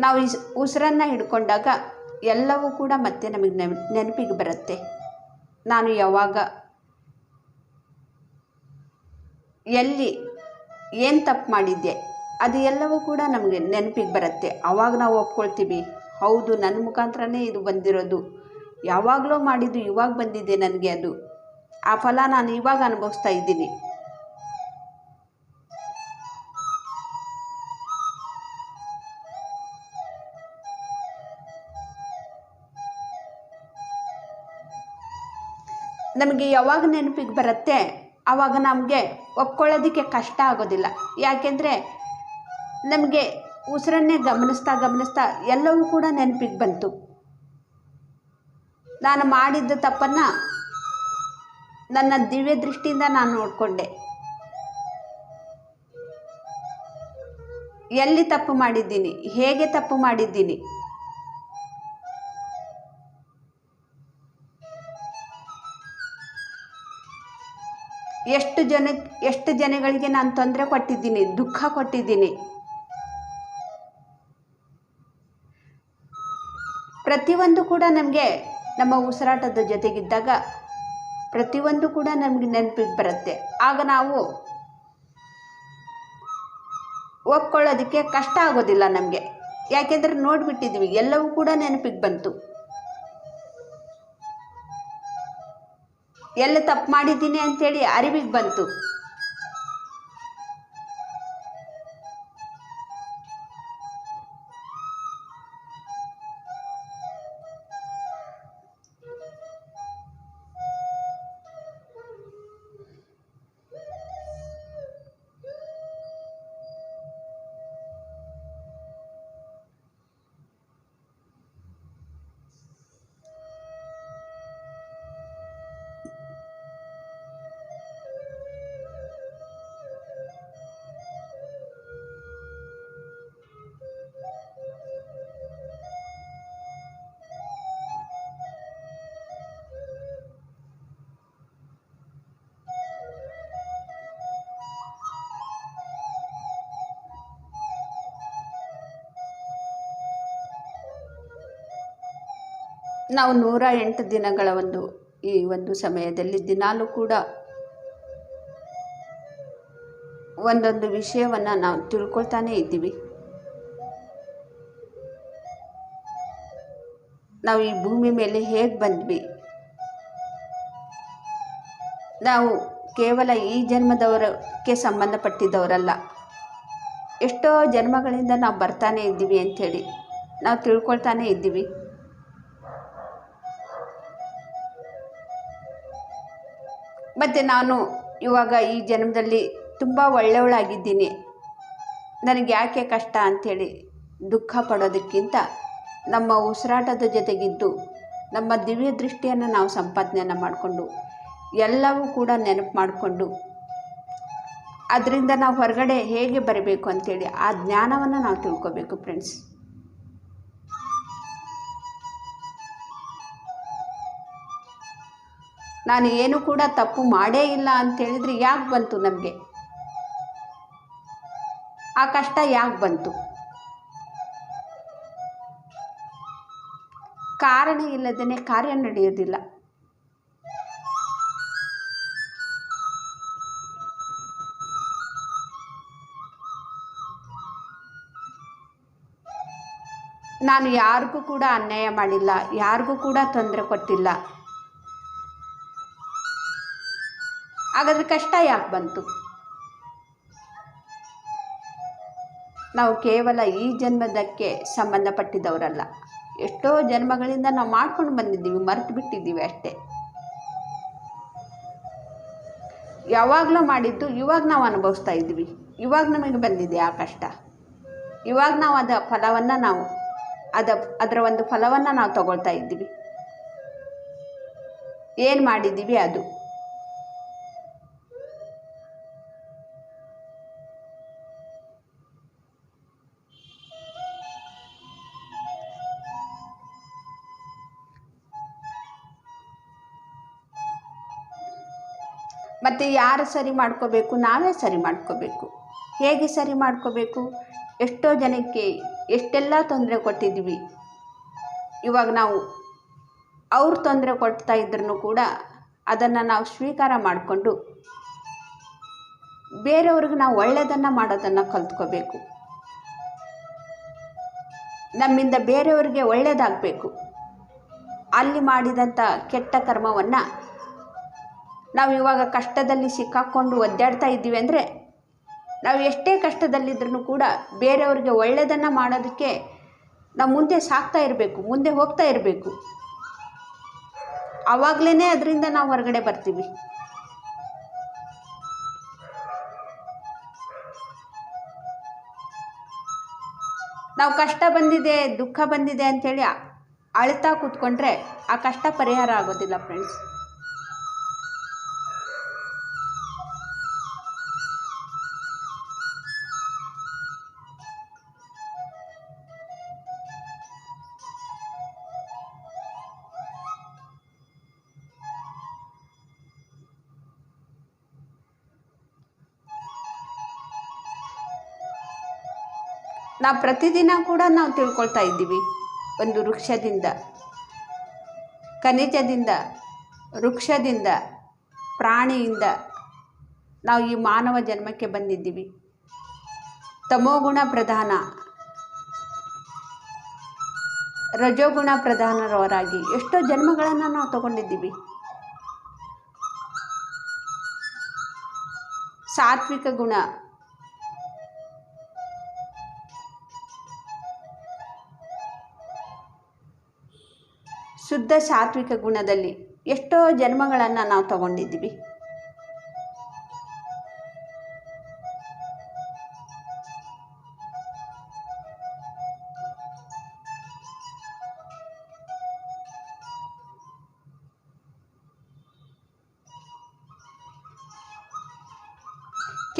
ನಾವು ಉಸಿರನ್ನು ಹಿಡ್ಕೊಂಡಾಗ ಎಲ್ಲವೂ ಕೂಡ ಮತ್ತೆ ನಮಗೆ ನೆನಪಿಗೆ ಬರುತ್ತೆ. ನಾನು ಯಾವಾಗ ಎಲ್ಲಿ ಏನು ತಪ್ಪು ಮಾಡಿದ್ದೆ ಅದು ಎಲ್ಲವೂ ಕೂಡ ನಮಗೆ ನೆನಪಿಗೆ ಬರುತ್ತೆ. ಆವಾಗ ನಾವು ಒಪ್ಕೊಳ್ತೀವಿ, ಹೌದು ನನ್ನ ಮುಖಾಂತರನೇ ಇದು ಬಂದಿರೋದು, ಯಾವಾಗಲೂ ಮಾಡಿದ್ದು ಇವಾಗ ಬಂದಿದೆ ನನಗೆ, ಅದು ಆ ಫಲ ನಾನು ಇವಾಗ ಅನುಭವಿಸ್ತಾ ಇದ್ದೀನಿ. ನಮಗೆ ಯಾವಾಗ ನೆನಪಿಗೆ ಬರುತ್ತೆ ಆವಾಗ ನಮಗೆ ಒಪ್ಕೊಳ್ಳೋದಕ್ಕೆ ಕಷ್ಟ ಆಗೋದಿಲ್ಲ. ಯಾಕೆಂದರೆ ನಮಗೆ ಉಸಿರನ್ನೇ ಗಮನಿಸ್ತಾ ಎಲ್ಲವೂ ಕೂಡ ನೆನಪಿಗೆ ಬಂತು. ನಾನು ಮಾಡಿದ್ದ ತಪ್ಪನ್ನು ನನ್ನ ದಿವ್ಯ ದೃಷ್ಟಿಯಿಂದ ನಾನು ನೋಡಿಕೊಂಡೆ. ಎಲ್ಲಿ ತಪ್ಪು ಮಾಡಿದ್ದೀನಿ, ಹೇಗೆ ತಪ್ಪು ಮಾಡಿದ್ದೀನಿ, ಎಷ್ಟು ಜನಗಳಿಗೆ ನಾನು ತೊಂದರೆ ಕೊಟ್ಟಿದ್ದೀನಿ, ದುಃಖ ಕೊಟ್ಟಿದ್ದೀನಿ. ಪ್ರತಿಯೊಂದು ಕೂಡ ನಮಗೆ ನಮ್ಮ ಉಸಿರಾಟದ ಜೊತೆಗಿದ್ದಾಗ ಪ್ರತಿಯೊಂದು ಕೂಡ ನಮಗೆ ನೆನಪಿಗೆ ಬರುತ್ತೆ. ಆಗ ನಾವು ಒಪ್ಕೊಳ್ಳೋದಕ್ಕೆ ಕಷ್ಟ ಆಗೋದಿಲ್ಲ ನಮಗೆ. ಯಾಕೆಂದರೆ ನೋಡಿಬಿಟ್ಟಿದ್ವಿ, ಎಲ್ಲವೂ ಕೂಡ ನೆನಪಿಗೆ ಬಂತು. ಎಲ್ಲಿ ತಪ್ಪು ಮಾಡಿದ್ದೀನಿ ಅಂಥೇಳಿ ಅರಿವಿಗೆ ಬಂತು. ನಾವು 108 ದಿನಗಳ ಈ ಒಂದು ಸಮಯದಲ್ಲಿ ದಿನಾಲೂ ಕೂಡ ಒಂದೊಂದು ವಿಷಯವನ್ನು ನಾವು ತಿಳ್ಕೊಳ್ತಾನೇ ಇದ್ದೀವಿ. ನಾವು ಈ ಭೂಮಿ ಮೇಲೆ ಹೇಗೆ ಬಂದ್ವಿ, ನಾವು ಕೇವಲ ಈ ಜನ್ಮದವರಕ್ಕೆ ಸಂಬಂಧಪಟ್ಟಿದ್ದವರಲ್ಲ, ಎಷ್ಟೋ ಜನ್ಮಗಳಿಂದ ನಾವು ಬರ್ತಾನೆ ಇದ್ದೀವಿ ಅಂಥೇಳಿ ನಾವು ತಿಳ್ಕೊಳ್ತಾನೆ ಇದ್ದೀವಿ. ಮತ್ತು ನಾನು ಇವಾಗ ಈ ಜನ್ಮದಲ್ಲಿ ತುಂಬ ಒಳ್ಳೆಯವಳಾಗಿದ್ದೀನಿ, ನನಗೆ ಯಾಕೆ ಕಷ್ಟ ಅಂಥೇಳಿ ದುಃಖ ಪಡೋದಕ್ಕಿಂತ ನಮ್ಮ ಉಸಿರಾಟದ ಜೊತೆಗಿದ್ದು ನಮ್ಮ ದಿವ್ಯ ದೃಷ್ಟಿಯನ್ನು ನಾವು ಸಂಪಾದನೆಯನ್ನು ಮಾಡಿಕೊಂಡು ಎಲ್ಲವೂ ಕೂಡ ನೆನಪು ಮಾಡಿಕೊಂಡು ಅದರಿಂದ ನಾವು ಹೊರಗಡೆ ಹೇಗೆ ಬರಬೇಕು ಅಂಥೇಳಿ ಆ ಜ್ಞಾನವನ್ನು ನಾವು ತಿಳ್ಕೊಬೇಕು ಫ್ರೆಂಡ್ಸ್. ನಾನು ಏನು ಕೂಡ ತಪ್ಪು ಮಾಡೇ ಇಲ್ಲ ಅಂತೇಳಿದರೆ ಯಾಕೆ ಬಂತು ನಮಗೆ ಆ ಕಷ್ಟ, ಯಾಕೆ ಬಂತು? ಕಾರಣ ಇಲ್ಲದೇ ಕಾರ್ಯ ನಡೆಯೋದಿಲ್ಲ. ನಾನು ಯಾರಿಗೂ ಕೂಡ ಅನ್ಯಾಯ ಮಾಡಿಲ್ಲ, ಯಾರಿಗೂ ಕೂಡ ತೊಂದರೆ ಕೊಟ್ಟಿಲ್ಲ. ಹಾಗಾದರೆ ಕಷ್ಟ ಯಾಕೆ ಬಂತು? ನಾವು ಕೇವಲ ಈ ಜನ್ಮದಕ್ಕೆ ಸಂಬಂಧಪಟ್ಟಿದ್ದವರಲ್ಲ. ಎಷ್ಟೋ ಜನ್ಮಗಳಿಂದ ನಾವು ಮಾಡ್ಕೊಂಡು ಬಂದಿದ್ದೀವಿ, ಮರೆತು ಬಿಟ್ಟಿದ್ದೀವಿ ಅಷ್ಟೇ. ಯಾವಾಗಲೂ ಮಾಡಿದ್ದು ಇವಾಗ ನಾವು ಅನುಭವಿಸ್ತಾ ಇದ್ದೀವಿ. ಇವಾಗ ನಮಗೆ ಬಂದಿದೆ ಆ ಕಷ್ಟ. ಇವಾಗ ನಾವು ಅದರ ಒಂದು ಫಲವನ್ನು ನಾವು ತಗೊಳ್ತಾ ಇದ್ದೀವಿ. ಏನು ಮಾಡಿದ್ದೀವಿ ಅದು. ಮತ್ತು ಯಾರು ಸರಿ ಮಾಡ್ಕೋಬೇಕು? ನಾವೇ ಸರಿ ಮಾಡ್ಕೋಬೇಕು. ಹೇಗೆ ಸರಿ ಮಾಡ್ಕೋಬೇಕು? ಎಷ್ಟೋ ಜನಕ್ಕೆ ಎಷ್ಟೆಲ್ಲ ತೊಂದರೆ ಕೊಟ್ಟಿದ್ದೀವಿ. ಇವಾಗ ನಾವು ಅವ್ರು ತೊಂದರೆ ಕೊಡ್ತಾ ಇದ್ರೂ ಕೂಡ ಅದನ್ನು ನಾವು ಸ್ವೀಕಾರ ಮಾಡಿಕೊಂಡು ಬೇರೆಯವ್ರಿಗೆ ನಾವು ಒಳ್ಳೆಯದನ್ನು ಮಾಡೋದನ್ನು ಕಲ್ತ್ಕೋಬೇಕು. ನಮ್ಮಿಂದ ಬೇರೆಯವರಿಗೆ ಒಳ್ಳೆಯದಾಗಬೇಕು. ಅಲ್ಲಿ ಮಾಡಿದಂಥ ಕೆಟ್ಟ ಕರ್ಮವನ್ನು ನಾವು ಇವಾಗ ಕಷ್ಟದಲ್ಲಿ ಸಿಕ್ಕಾಕ್ಕೊಂಡು ಒದ್ದಾಡ್ತಾ ಇದ್ದೀವಿ ಅಂದರೆ, ನಾವು ಎಷ್ಟೇ ಕಷ್ಟದಲ್ಲಿದ್ರೂ ಕೂಡ ಬೇರೆಯವ್ರಿಗೆ ಒಳ್ಳೆಯದನ್ನು ಮಾಡೋದಕ್ಕೆ ನಾವು ಮುಂದೆ ಸಾಗ್ತಾ ಇರಬೇಕು, ಮುಂದೆ ಹೋಗ್ತಾ ಇರಬೇಕು. ಆವಾಗಲೇ ಅದರಿಂದ ನಾವು ಹೊರಗಡೆ ಬರ್ತೀವಿ. ನಾವು ಕಷ್ಟ ಬಂದಿದೆ, ದುಃಖ ಬಂದಿದೆ ಅಂಥೇಳಿ ಅಳ್ತಾ ಕೂತ್ಕೊಂಡ್ರೆ ಆ ಕಷ್ಟ ಪರಿಹಾರ ಆಗೋದಿಲ್ಲ ಫ್ರೆಂಡ್ಸ್. ನಾವು ಪ್ರತಿದಿನ ಕೂಡ ನಾವು ತಿಳ್ಕೊಳ್ತಾ ಇದ್ದೀವಿ. ಒಂದು ವೃಕ್ಷದಿಂದ, ಖನಿಜದಿಂದ, ವೃಕ್ಷದಿಂದ, ಪ್ರಾಣಿಯಿಂದ ನಾವು ಈ ಮಾನವ ಜನ್ಮಕ್ಕೆ ಬಂದಿದ್ದೀವಿ. ತಮೋಗುಣ ಪ್ರಧಾನ, ರಜೋಗುಣ ಪ್ರಧಾನರವರಾಗಿ ಎಷ್ಟೋ ಜನ್ಮಗಳನ್ನು ನಾವು ತಗೊಂಡಿದ್ದೀವಿ. ಸಾತ್ವಿಕ ಗುಣ, ಶುದ್ಧ ಸಾತ್ವಿಕ ಗುಣದಲ್ಲಿ ಎಷ್ಟೋ ಜನ್ಮಗಳನ್ನು ನಾವು ತಗೊಂಡಿದ್ದೀವಿ.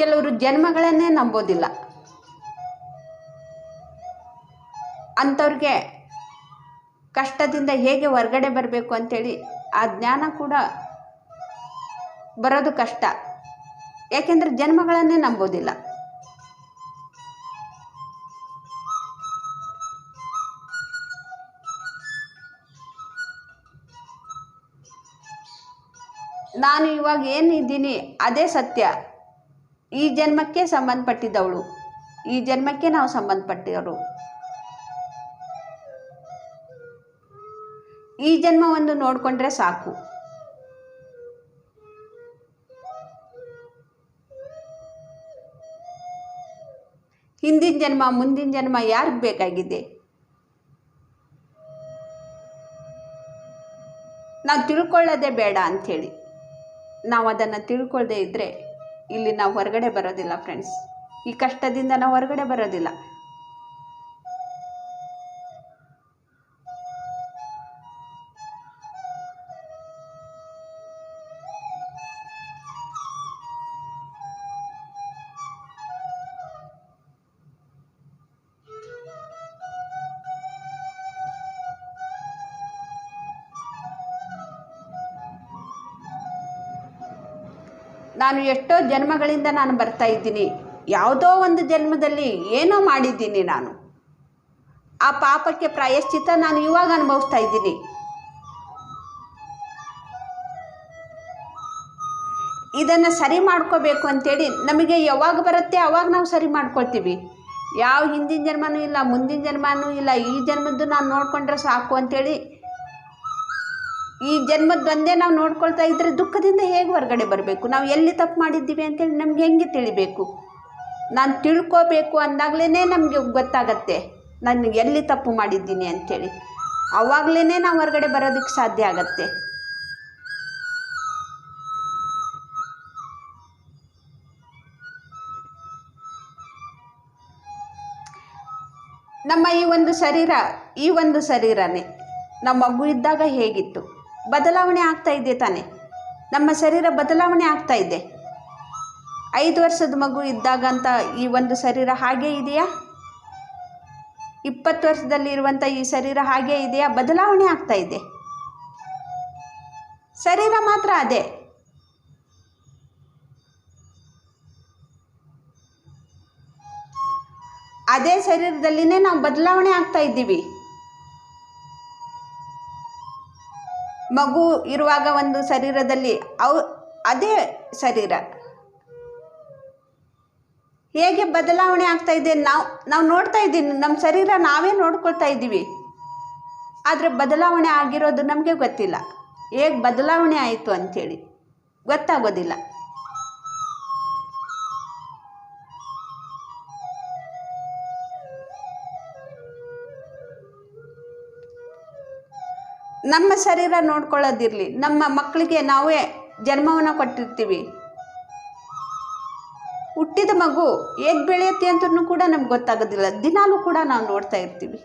ಕೆಲವರು ಜನ್ಮಗಳನ್ನೇ ನಂಬೋದಿಲ್ಲ. ಅಂಥವ್ರಿಗೆ ಕಷ್ಟದಿಂದ ಹೇಗೆ ಹೊರಗಡೆ ಬರಬೇಕು ಅಂಥೇಳಿ ಆ ಜ್ಞಾನ ಕೂಡ ಬರೋದು ಕಷ್ಟ. ಯಾಕೆಂದರೆ ಜನ್ಮಗಳನ್ನೇ ನಂಬೋದಿಲ್ಲ. ನಾನು ಇವಾಗ ಏನಿದ್ದೀನಿ ಅದೇ ಸತ್ಯ. ಈ ಜನ್ಮಕ್ಕೆ ಸಂಬಂಧಪಟ್ಟಿದ್ದವಳು, ಈ ಜನ್ಮಕ್ಕೆ ನಾವು ಸಂಬಂಧಪಟ್ಟಿರೋರು. ಈ ಜನ್ಮವನ್ನು ನೋಡಿಕೊಂಡ್ರೆ ಸಾಕು. ಹಿಂದಿನ ಜನ್ಮ ಮುಂದಿನ ಜನ್ಮ ಯಾರಿಗೆ ಬೇಕಾಗಿದೆ? ನಾವು ತಿಳ್ಕೊಳ್ಳೋದೇ ಬೇಡ ಅಂಥೇಳಿ ನಾವು ಅದನ್ನು ತಿಳ್ಕೊಳ್ಳದೆ ಇದ್ದರೆ ಇಲ್ಲಿ ನಾವು ಹೊರಗಡೆ ಬರೋದಿಲ್ಲ ಫ್ರೆಂಡ್ಸ್. ಈ ಕಷ್ಟದಿಂದ ನಾವು ಹೊರಗಡೆ ಬರೋದಿಲ್ಲ. ನಾನು ಎಷ್ಟೋ ಜನ್ಮಗಳಿಂದ ನಾನು ಬರ್ತಾ ಇದ್ದೀನಿ. ಯಾವುದೋ ಒಂದು ಜನ್ಮದಲ್ಲಿ ಏನೋ ಮಾಡಿದ್ದೀನಿ ನಾನು. ಆ ಪಾಪಕ್ಕೆ ಪ್ರಾಯಶ್ಚಿತ್ತ ನಾನು ಇವಾಗ ಅನುಭವಿಸ್ತಾ ಇದ್ದೀನಿ. ಇದನ್ನು ಸರಿ ಮಾಡ್ಕೋಬೇಕು ಅಂಥೇಳಿ ನಮಗೆ ಯಾವಾಗ ಬರುತ್ತೆ ಆವಾಗ ನಾವು ಸರಿ ಮಾಡ್ಕೊಳ್ತೀವಿ. ಯಾವ ಹಿಂದಿನ ಜನ್ಮನೂ ಇಲ್ಲ, ಮುಂದಿನ ಜನ್ಮನೂ ಇಲ್ಲ, ಈ ಜನ್ಮದ್ದು ನಾನು ನೋಡಿಕೊಂಡ್ರೆ ಸಾಕು ಅಂಥೇಳಿ ಈ ಜನ್ಮದ್ದೊಂದೇ ನಾವು ನೋಡ್ಕೊಳ್ತಾ ಇದ್ದರೆ ದುಃಖದಿಂದ ಹೇಗೆ ಹೊರಗಡೆ ಬರಬೇಕು? ನಾವು ಎಲ್ಲಿ ತಪ್ಪು ಮಾಡಿದ್ದೀವಿ ಅಂತೇಳಿ ನಮ್ಗೆ ಹೆಂಗೆ ತಿಳಿಬೇಕು? ನಾನು ತಿಳ್ಕೋಬೇಕು ಅಂದಾಗಲೇ ನಮಗೆ ಗೊತ್ತಾಗತ್ತೆ ನಾನು ಎಲ್ಲಿ ತಪ್ಪು ಮಾಡಿದ್ದೀನಿ ಅಂಥೇಳಿ. ಆವಾಗಲೇ ನಾವು ಹೊರಗಡೆ ಬರೋದಕ್ಕೆ ಸಾಧ್ಯ ಆಗತ್ತೆ. ನಮ್ಮ ಈ ಒಂದು ಶರೀರನೇ ನಮ್ಮ ಮಗು ಇದ್ದಾಗ ಹೇಗಿತ್ತು? ಬದಲಾವಣೆ ಆಗ್ತಾ ಇದೆ ತಾನೆ. ನಮ್ಮ ಶರೀರ ಬದಲಾವಣೆ ಆಗ್ತಾ ಇದೆ. 5 ವರ್ಷದ ಮಗು ಇದ್ದಾಗಂತ ಈ ಒಂದು ಶರೀರ ಹಾಗೇ ಇದೆಯಾ? 20 ವರ್ಷದಲ್ಲಿ ಇರುವಂಥ ಈ ಶರೀರ ಹಾಗೇ ಇದೆಯಾ? ಬದಲಾವಣೆ ಆಗ್ತಾ ಇದೆ. ಶರೀರ ಮಾತ್ರ ಅದೇ. ಅದೇ ಶರೀರದಲ್ಲಿನೇ ನಾವು ಬದಲಾವಣೆ ಆಗ್ತಾ ಇದ್ದೀವಿ. ಮಗು ಇರುವಾಗ ಒಂದು ಶರೀರದಲ್ಲಿ ಅದೇ ಶರೀರ ಹೇಗೆ ಬದಲಾವಣೆ ಆಗ್ತಾ ಇದೆ ನಾವು ನೋಡ್ತಾ ಇದ್ದೀವಿ. ನಮ್ಮ ಶರೀರ ನಾವೇ ನೋಡ್ಕೊಳ್ತಾ ಇದ್ದೀವಿ. ಆದರೆ ಬದಲಾವಣೆ ಆಗಿರೋದು ನಮಗೆ ಗೊತ್ತಿಲ್ಲ. ಹೇಗೆ ಬದಲಾವಣೆ ಆಯಿತು ಅಂಥೇಳಿ ಗೊತ್ತಾಗೋದಿಲ್ಲ. ನಮ್ಮ ಶರೀರ ನೋಡ್ಕೊಳ್ಳೋದಿರಲಿ, ನಮ್ಮ ಮಕ್ಕಳಿಗೆ ನಾವೇ ಜನ್ಮವನ್ನು ಕೊಟ್ಟಿರ್ತೀವಿ. ಹುಟ್ಟಿದ ಮಗು ಹೇಗೆ ಬೆಳೆಯುತ್ತೆ ಅಂತಲೂ ಕೂಡ ನಮ್ಗೆ ಗೊತ್ತಾಗೋದಿಲ್ಲ. ದಿನಾಲೂ ಕೂಡ ನಾವು ನೋಡ್ತಾ ಇರ್ತೀವಿ.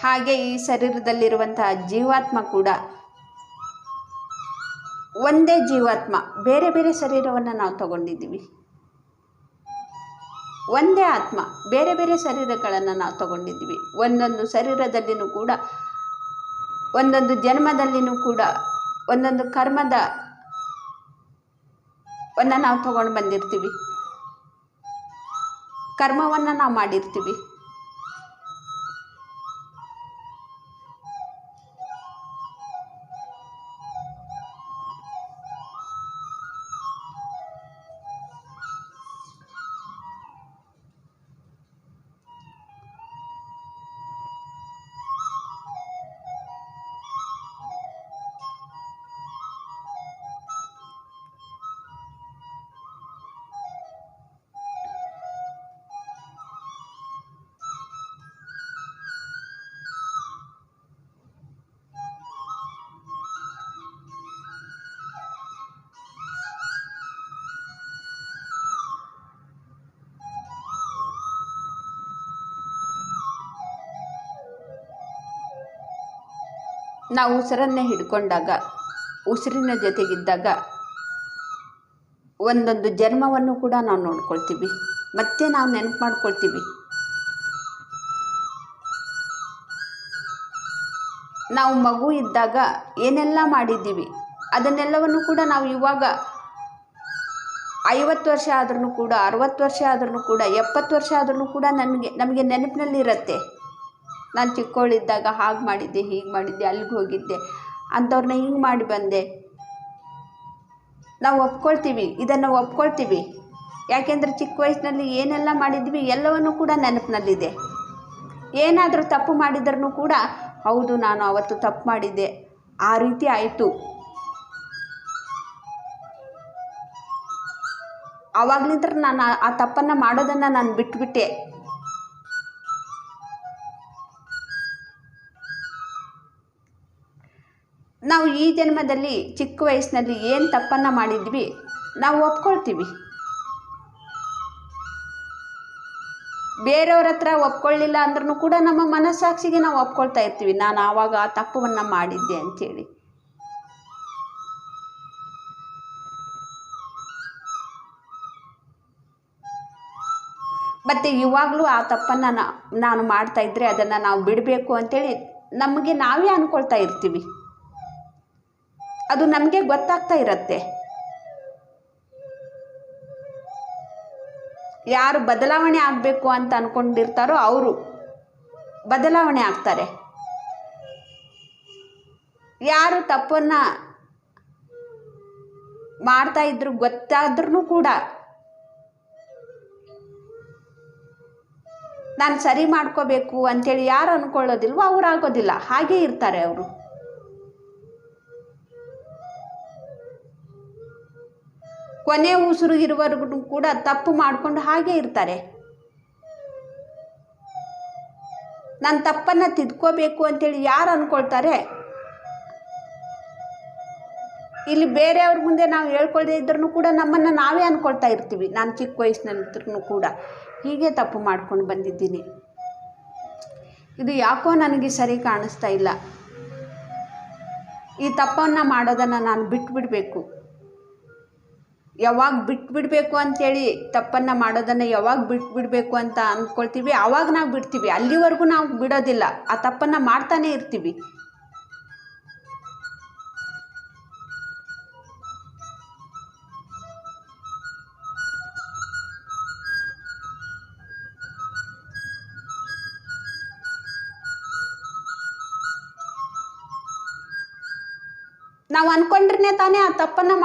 ಹಾಗೆ ಈ ಶರೀರದಲ್ಲಿರುವಂತಹ ಜೀವಾತ್ಮ ಕೂಡ ಒಂದೇ ಜೀವಾತ್ಮ. ಬೇರೆ ಬೇರೆ ಶರೀರವನ್ನು ನಾವು ತಗೊಂಡಿದ್ದೀವಿ. ಒಂದೇ ಆತ್ಮ, ಬೇರೆ ಬೇರೆ ಶರೀರಗಳನ್ನು ನಾವು ತಗೊಂಡಿದ್ದೀವಿ. ಒಂದೊಂದು ಶರೀರದಲ್ಲಿನೂ ಕೂಡ, ಒಂದೊಂದು ಜನ್ಮದಲ್ಲಿನೂ ಕೂಡ ಒಂದೊಂದು ಕರ್ಮದ ನಾವು ತಗೊಂಡು ಬಂದಿರ್ತೀವಿ. ಕರ್ಮವನ್ನು ನಾವು ಮಾಡಿರ್ತೀವಿ. ನಾವು ಉಸಿರನ್ನೇ ಹಿಡ್ಕೊಂಡಾಗ, ಉಸಿರಿನ ಜೊತೆಗಿದ್ದಾಗ ಒಂದೊಂದು ಜನ್ಮವನ್ನು ಕೂಡ ನಾವು ನೋಡ್ಕೊಳ್ತೀವಿ. ಮತ್ತೆ ನಾವು ನೆನಪು ಮಾಡ್ಕೊಳ್ತೀವಿ. ನಾವು ಮಗು ಇದ್ದಾಗ ಏನೆಲ್ಲ ಮಾಡಿದ್ದೀವಿ ಅದನ್ನೆಲ್ಲವನ್ನು ಕೂಡ ನಾವು ಇವಾಗ 50 ವರ್ಷ ಆದ್ರೂ ಕೂಡ, 60 ವರ್ಷ ಆದ್ರೂ ಕೂಡ, 70 ವರ್ಷ ಆದ್ರೂ ಕೂಡ ನಮಗೆ ನೆನಪಿನಲ್ಲಿರುತ್ತೆ. ನಾನು ಚಿಕ್ಕವಳಿದ್ದಾಗ ಹಾಗೆ ಮಾಡಿದ್ದೆ, ಹೀಗೆ ಮಾಡಿದ್ದೆ, ಅಲ್ಲಿಗೆ ಹೋಗಿದ್ದೆ, ಅಂಥವ್ರನ್ನ ಹಿಂಗೆ ಮಾಡಿ ಬಂದೆ. ನಾವು ಒಪ್ಕೊಳ್ತೀವಿ, ಇದನ್ನು ಒಪ್ಕೊಳ್ತೀವಿ. ಯಾಕೆಂದರೆ ಚಿಕ್ಕ ವಯಸ್ಸಿನಲ್ಲಿ ಏನೆಲ್ಲ ಮಾಡಿದ್ವಿ ಎಲ್ಲವನ್ನೂ ಕೂಡ ನೆನಪಿನಲ್ಲಿದೆ. ಏನಾದರೂ ತಪ್ಪು ಮಾಡಿದ್ರೂ ಕೂಡ ಹೌದು ನಾನು ಅವತ್ತು ತಪ್ಪು ಮಾಡಿದ್ದೆ, ಆ ರೀತಿ ಆಯಿತು, ಆವಾಗಲಿಂದ ನಾನು ಆ ತಪ್ಪನ್ನು ಮಾಡೋದನ್ನು ನಾನು ಬಿಟ್ಟುಬಿಟ್ಟೆ. ನಾವು ಈ ಜನ್ಮದಲ್ಲಿ ಚಿಕ್ಕ ವಯಸ್ಸಿನಲ್ಲಿ ಏನು ತಪ್ಪನ್ನು ಮಾಡಿದ್ವಿ ನಾವು ಒಪ್ಕೊಳ್ತೀವಿ. ಬೇರೆಯವ್ರ ಹತ್ರ ಒಪ್ಕೊಳ್ಳಿಲ್ಲ ಅಂದ್ರೂ ಕೂಡ ನಮ್ಮ ಮನಸ್ಸಾಕ್ಷಿಗೆ ನಾವು ಒಪ್ಕೊಳ್ತಾ ಇರ್ತೀವಿ, ನಾನು ಆವಾಗ ಆ ತಪ್ಪವನ್ನು ಮಾಡಿದ್ದೆ ಅಂಥೇಳಿ. ಮತ್ತು ಇವಾಗಲೂ ಆ ತಪ್ಪನ್ನು ನಾನು ಮಾಡ್ತಾಯಿದ್ರೆ ಅದನ್ನು ನಾವು ಬಿಡಬೇಕು ಅಂಥೇಳಿ ನಮಗೆ ನಾವೇ ಅಂದ್ಕೊಳ್ತಾ ಇರ್ತೀವಿ. ಅದು ನಮಗೆ ಗೊತ್ತಾಗ್ತಾ ಇರುತ್ತೆ. ಯಾರು ಬದಲಾವಣೆ ಆಗಬೇಕು ಅಂತ ಅಂದ್ಕೊಂಡಿರ್ತಾರೋ ಅವರು ಬದಲಾವಣೆ ಆಗ್ತಾರೆ. ಯಾರು ತಪ್ಪನ್ನು ಮಾಡ್ತಾ ಇದ್ರು ಗೊತ್ತಾದ್ರೂ ಕೂಡ ನಾನು ಸರಿ ಮಾಡ್ಕೋಬೇಕು ಅಂಥೇಳಿ ಯಾರು ಅಂದ್ಕೊಳ್ಳೋದಿಲ್ವೋ ಅವ್ರು ಆಗೋದಿಲ್ಲ, ಹಾಗೇ ಇರ್ತಾರೆ ಅವರು. ಕೊನೆ ಉಸಿರು ಇರುವವರೆಗೂ ಕೂಡ ತಪ್ಪು ಮಾಡಿಕೊಂಡು ಹಾಗೇ ಇರ್ತಾರೆ. ನಾನು ತಪ್ಪನ್ನು ತಿದ್ಕೋಬೇಕು ಅಂತೇಳಿ ಯಾರು ಅಂದ್ಕೊಳ್ತಾರೆ, ಇಲ್ಲಿ ಬೇರೆಯವ್ರ ಮುಂದೆ ನಾವು ಹೇಳ್ಕೊಳ್ದೇ ಇದ್ರೂ ಕೂಡ ನಮ್ಮನ್ನು ನಾವೇ ಅಂದ್ಕೊಳ್ತಾ ಇರ್ತೀವಿ. ನಾನು ಚಿಕ್ಕ ವಯಸ್ಸಿನಲ್ಲಿದ್ರೂ ಕೂಡ ಹೀಗೆ ತಪ್ಪು ಮಾಡ್ಕೊಂಡು ಬಂದಿದ್ದೀನಿ, ಇದು ಯಾಕೋ ನನಗೆ ಸರಿ ಕಾಣಿಸ್ತಾ ಇಲ್ಲ, ಈ ತಪ್ಪನ್ನು ಮಾಡೋದನ್ನು ನಾನು ಬಿಟ್ಬಿಡಬೇಕು. ಯಾವಾಗ ಬಿಟ್ಬಿಡಬೇಕು ಅಂಥೇಳಿ ತಪ್ಪನ್ನು ಮಾಡೋದನ್ನು ಯಾವಾಗ ಬಿಟ್ಬಿಡಬೇಕು ಅಂತ ಅಂದ್ಕೊಳ್ತೀವಿ ಆವಾಗ ನಾವು ಬಿಡ್ತೀವಿ. ಅಲ್ಲಿವರೆಗೂ ನಾವು ಬಿಡೋದಿಲ್ಲ, ಆ ತಪ್ಪನ್ನು ಮಾಡ್ತಾನೇ ಇರ್ತೀವಿ. ನಾವು ಅಂದ್ಕೊಂಡ್ರೆ ತಾನೇ ಆ ತಪ್ಪನ್ನು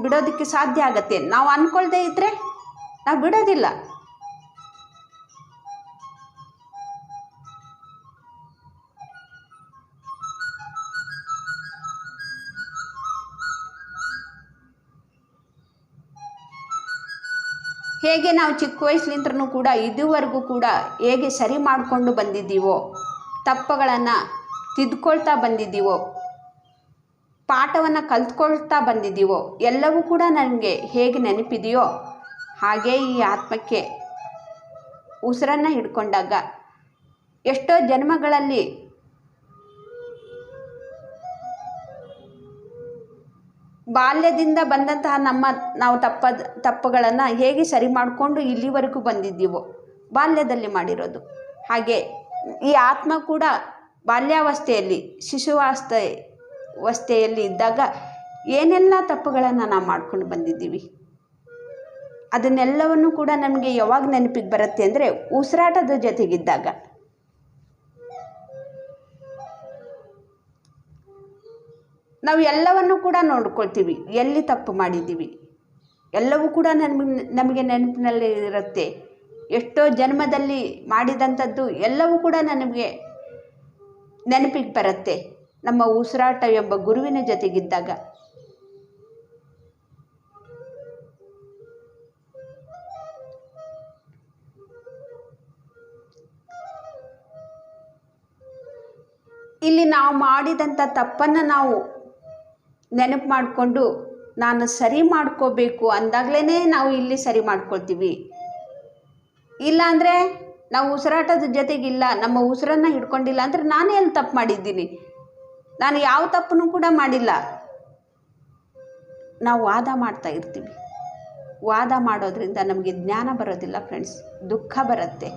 ಬಿಡೋದಕ್ಕೆ ಸಾಧ್ಯ ಆಗತ್ತೆ. ನಾವು ಅಂದ್ಕೊಳ್ದೇ ಇದ್ದರೆ ನಾವು ಬಿಡೋದಿಲ್ಲ. ಹೇಗೆ ನಾವು ಚಿಕ್ಕ ವಯಸ್ಸಿನಿಂದನೂ ಕೂಡ ಇದುವರೆಗೂ ಕೂಡ ಹೇಗೆ ಸರಿ ಮಾಡಿಕೊಂಡು ಬಂದಿದ್ದೀವೋ, ತಪ್ಪುಗಳನ್ನು ತಿದ್ಕೊಳ್ತಾ ಬಂದಿದ್ದೀವೋ, ಪಾಠವನ್ನು ಕಲ್ತ್ಕೊಳ್ತಾ ಬಂದಿದ್ದೀವೋ, ಎಲ್ಲವೂ ಕೂಡ ನನಗೆ ಹೇಗೆ ನೆನಪಿದೆಯೋ ಹಾಗೇ ಈ ಆತ್ಮಕ್ಕೆ ಉಸಿರನ್ನು ಹಿಡ್ಕೊಂಡಾಗ ಎಷ್ಟೋ ಜನ್ಮಗಳಲ್ಲಿ ಬಾಲ್ಯದಿಂದ ಬಂದಂತಹ ನಾವು ತಪ್ಪುಗಳನ್ನು ಹೇಗೆ ಸರಿ ಮಾಡಿಕೊಂಡು ಇಲ್ಲಿವರೆಗೂ ಬಂದಿದ್ದೀವೋ, ಬಾಲ್ಯದಲ್ಲಿ ಮಾಡಿರೋದು. ಹಾಗೆ ಈ ಆತ್ಮ ಕೂಡ ಬಾಲ್ಯಾವಸ್ಥೆಯಲ್ಲಿ ಶಿಶುವಾವಸ್ಥೆಯಲ್ಲಿ ಇದ್ದಾಗ ಏನೆಲ್ಲ ತಪ್ಪುಗಳನ್ನು ನಾವು ಮಾಡ್ಕೊಂಡು ಬಂದಿದ್ದೀವಿ, ಅದನ್ನೆಲ್ಲವನ್ನು ಕೂಡ ನಮಗೆ ಯಾವಾಗ ನೆನಪಿಗೆ ಬರುತ್ತೆ ಅಂದರೆ ಉಸಿರಾಟದ ಜೊತೆಗಿದ್ದಾಗ. ನಾವು ಎಲ್ಲವನ್ನು ಕೂಡ ನೋಡ್ಕೊಳ್ತೀವಿ, ಎಲ್ಲಿ ತಪ್ಪು ಮಾಡಿದ್ದೀವಿ ಎಲ್ಲವೂ ಕೂಡ ನಮಗೆ ನೆನಪಿನಲ್ಲಿ ಇರುತ್ತೆ. ಎಷ್ಟೋ ಜನ್ಮದಲ್ಲಿ ಮಾಡಿದಂಥದ್ದು ಎಲ್ಲವೂ ಕೂಡ ನಮಗೆ ನೆನಪಿಗೆ ಬರುತ್ತೆ ನಮ್ಮ ಉಸಿರಾಟ ಎಂಬ ಗುರುವಿನ ಜೊತೆಗಿದ್ದಾಗ. ಇಲ್ಲಿ ನಾವು ಮಾಡಿದಂಥ ತಪ್ಪನ್ನು ನಾವು ನೆನಪು ಮಾಡಿಕೊಂಡು ನಾನು ಸರಿ ಮಾಡ್ಕೋಬೇಕು ಅಂದಾಗಲೇ ನಾವು ಇಲ್ಲಿ ಸರಿ ಮಾಡ್ಕೊಳ್ತೀವಿ. ಇಲ್ಲಾಂದರೆ ನಾವು ಉಸಿರಾಟದ ಜೊತೆಗಿಲ್ಲ, ನಮ್ಮ ಉಸಿರನ್ನು ಹಿಡ್ಕೊಂಡಿಲ್ಲ ಅಂದರೆ ನಾನೇ ಎಲ್ಲಿ ತಪ್ಪು ಮಾಡಿದ್ದೀನಿ, ನಾನು ಯಾವ ತಪ್ಪನ್ನು ಕೂಡ ಮಾಡಿಲ್ಲ. ನಾವು ವಾದ ಮಾಡ್ತಾ ಇರ್ತೀವಿ. ವಾದ ಮಾಡೋದ್ರಿಂದ ನಮಗೆ ಜ್ಞಾನ ಬರೋದಿಲ್ಲ ಫ್ರೆಂಡ್ಸ್, ದುಃಖ ಬರುತ್ತೆ.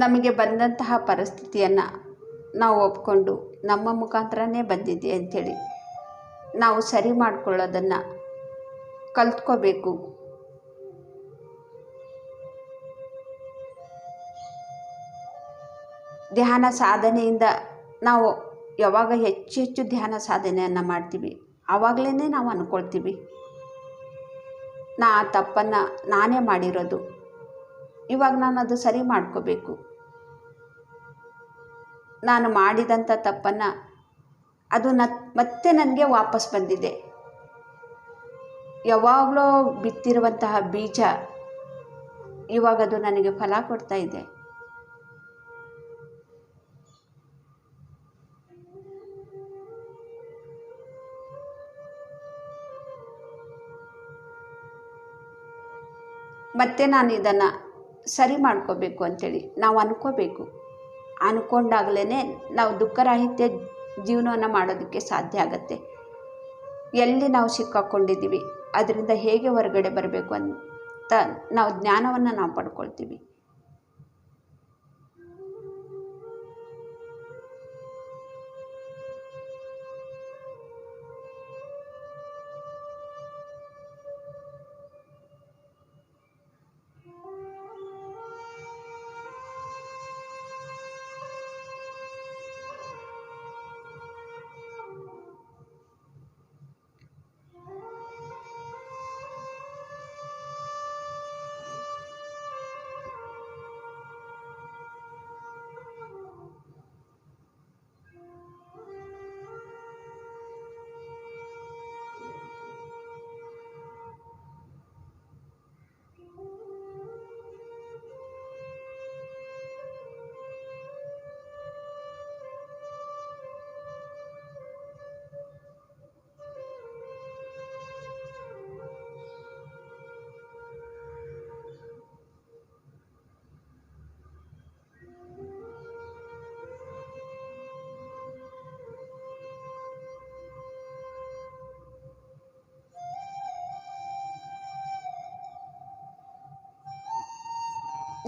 ನಮಗೆ ಬಂದಂತಹ ಪರಿಸ್ಥಿತಿಯನ್ನು ನಾವು ಒಪ್ಕೊಂಡು ನಮ್ಮ ಮುಖಾಂತರನೇ ಬಂದಿದೆ ಅಂಥೇಳಿ ನಾವು ಸರಿ ಮಾಡಿಕೊಳ್ಳೋದನ್ನು ಕಲ್ತ್ಕೋಬೇಕು. ಧ್ಯಾನ ಸಾಧನೆಯಿಂದ ನಾವು ಯಾವಾಗ ಹೆಚ್ಚು ಹೆಚ್ಚು ಧ್ಯಾನ ಸಾಧನೆಯನ್ನು ಮಾಡ್ತೀವಿ ಆವಾಗಲೇ ನಾವು ಅಂದ್ಕೊಳ್ತೀವಿ, ಆ ತಪ್ಪನ್ನು ನಾನೇ ಮಾಡಿರೋದು, ಇವಾಗ ನಾನು ಅದು ಸರಿ ಮಾಡ್ಕೋಬೇಕು, ನಾನು ಮಾಡಿದಂಥ ತಪ್ಪನ್ನು ಅದು ಮತ್ತೆ ನನಗೆ ವಾಪಸ್ ಬಂದಿದೆ. ಯಾವಾಗಲೋ ಬಿತ್ತಿರುವಂತಹ ಬೀಜ ಇವಾಗ ಅದು ನನಗೆ ಫಲ ಕೊಡ್ತಾ ಇದೆ. ಮತ್ತೆ ನಾನು ಇದನ್ನು ಸರಿ ಮಾಡ್ಕೋಬೇಕು ಅಂಥೇಳಿ ನಾವು ಅಂದ್ಕೋಬೇಕು. ಅಂದ್ಕೊಂಡಾಗಲೇ ನಾವು ದುಃಖರಾಹಿತ್ಯ ಜೀವನವನ್ನು ಮಾಡೋದಕ್ಕೆ ಸಾಧ್ಯ ಆಗುತ್ತೆ. ಎಲ್ಲಿ ನಾವು ಸಿಕ್ಕಾಕ್ಕೊಂಡಿದ್ದೀವಿ ಅದರಿಂದ ಹೇಗೆ ಹೊರಗಡೆ ಬರಬೇಕು ಅಂತ ನಾವು ಜ್ಞಾನವನ್ನು ನಾವು ಪಡ್ಕೊಳ್ತೀವಿ.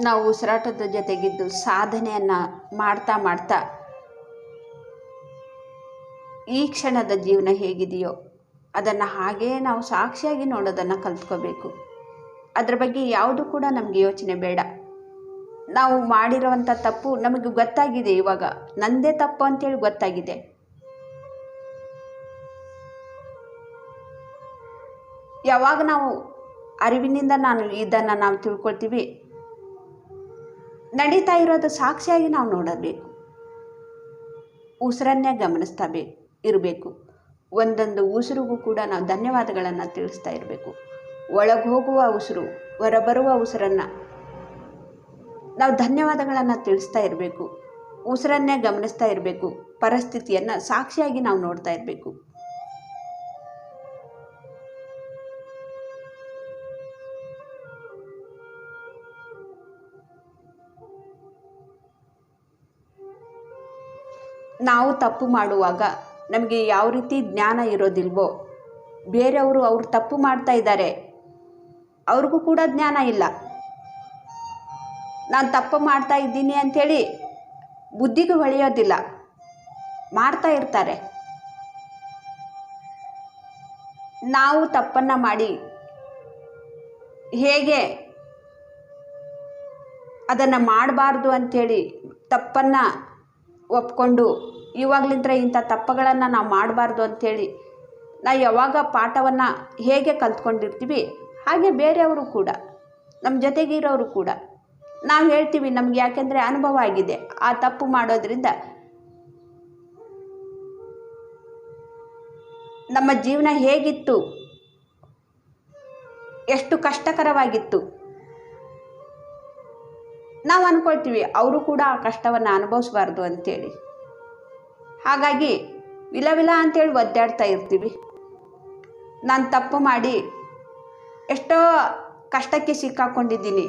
ನಾವು ಉಸಿರಾಟದ ಜೊತೆಗಿದ್ದು ಸಾಧನೆಯನ್ನು ಮಾಡ್ತಾ ಮಾಡ್ತಾ ಈ ಕ್ಷಣದ ಜೀವನ ಹೇಗಿದೆಯೋ ಅದನ್ನು ಹಾಗೇ ನಾವು ಸಾಕ್ಷಿಯಾಗಿ ನೋಡೋದನ್ನು ಕಲ್ತ್ಕೋಬೇಕು. ಅದ್ರ ಬಗ್ಗೆ ಯಾವುದು ಕೂಡ ನಮಗೆ ಯೋಚನೆ ಬೇಡ. ನಾವು ಮಾಡಿರುವಂಥ ತಪ್ಪು ನಮಗೆ ಗೊತ್ತಾಗಿದೆ, ಇವಾಗ ನಂದೇ ತಪ್ಪು ಅಂತೇಳಿ ಗೊತ್ತಾಗಿದೆ. ಯಾವಾಗ ನಾವು ಅರಿವಿನಿಂದ ಇದನ್ನು ನಾವು ತಿಳ್ಕೊಳ್ತೀವಿ, ನಡೀತಾ ಇರೋದು ಸಾಕ್ಷಿಯಾಗಿ ನಾವು ನೋಡಬೇಕು. ಉಸಿರನ್ನೇ ಗಮನಿಸ್ತಾ ಇರಬೇಕು. ಒಂದೊಂದು ಉಸಿರಿಗೂ ಕೂಡ ನಾವು ಧನ್ಯವಾದಗಳನ್ನು ತಿಳಿಸ್ತಾ ಇರಬೇಕು. ಒಳಗೆ ಹೋಗುವ ಉಸಿರು, ಹೊರಬರುವ ಉಸಿರನ್ನು ನಾವು ಧನ್ಯವಾದಗಳನ್ನು ತಿಳಿಸ್ತಾ ಇರಬೇಕು. ಉಸಿರನ್ನೇ ಗಮನಿಸ್ತಾ ಇರಬೇಕು. ಪರಿಸ್ಥಿತಿಯನ್ನು ಸಾಕ್ಷಿಯಾಗಿ ನಾವು ನೋಡ್ತಾ ಇರಬೇಕು. ನಾವು ತಪ್ಪು ಮಾಡುವಾಗ ನಮಗೆ ಯಾವ ರೀತಿ ಜ್ಞಾನ ಇರೋದಿಲ್ವೋ, ಬೇರೆಯವರು ಅವ್ರು ತಪ್ಪು ಮಾಡ್ತಾ ಇದ್ದಾರೆ, ಅವ್ರಿಗೂ ಕೂಡ ಜ್ಞಾನ ಇಲ್ಲ. ನಾನು ತಪ್ಪು ಮಾಡ್ತಾ ಇದ್ದೀನಿ ಅಂಥೇಳಿ ಬುದ್ಧಿಗೂ ಹೊಳೆಯೋದಿಲ್ಲ, ಮಾಡ್ತಾ ಇರ್ತಾರೆ. ನಾವು ತಪ್ಪನ್ನು ಮಾಡಿ ಹೇಗೆ ಅದನ್ನು ಮಾಡಬಾರ್ದು ಅಂಥೇಳಿ ತಪ್ಪನ್ನು ಒಪ್ಕೊಂಡು ಇವಾಗಲಿಂದ ಇಂಥ ತಪ್ಪುಗಳನ್ನು ನಾವು ಮಾಡಬಾರ್ದು ಅಂಥೇಳಿ ನಾವು ಯಾವಾಗ ಪಾಠವನ್ನು ಹೇಗೆ ಕಲ್ತ್ಕೊಂಡಿರ್ತೀವಿ ಹಾಗೆ ಬೇರೆಯವರು ಕೂಡ, ನಮ್ಮ ಜೊತೆಗಿರೋರು ಕೂಡ ನಾವು ಹೇಳ್ತೀವಿ, ನಮ್ಗೆ ಯಾಕೆಂದರೆ ಅನುಭವ ಆಗಿದೆ. ಆ ತಪ್ಪು ಮಾಡೋದ್ರಿಂದ ನಮ್ಮ ಜೀವನ ಹೇಗಿತ್ತು, ಎಷ್ಟು ಕಷ್ಟಕರವಾಗಿತ್ತು ನಾವು ಅಂದ್ಕೊಳ್ತೀವಿ. ಅವರು ಕೂಡ ಆ ಕಷ್ಟವನ್ನು ಅನುಭವಿಸಬಾರ್ದು ಅಂಥೇಳಿ. ಹಾಗಾಗಿ ವಿಲ ಅಂಥೇಳಿ ಒದ್ದಾಡ್ತಾ ಇರ್ತೀವಿ. ನಾನು ತಪ್ಪು ಮಾಡಿ ಎಷ್ಟೋ ಕಷ್ಟಕ್ಕೆ ಸಿಕ್ಕಾಕೊಂಡಿದ್ದೀನಿ,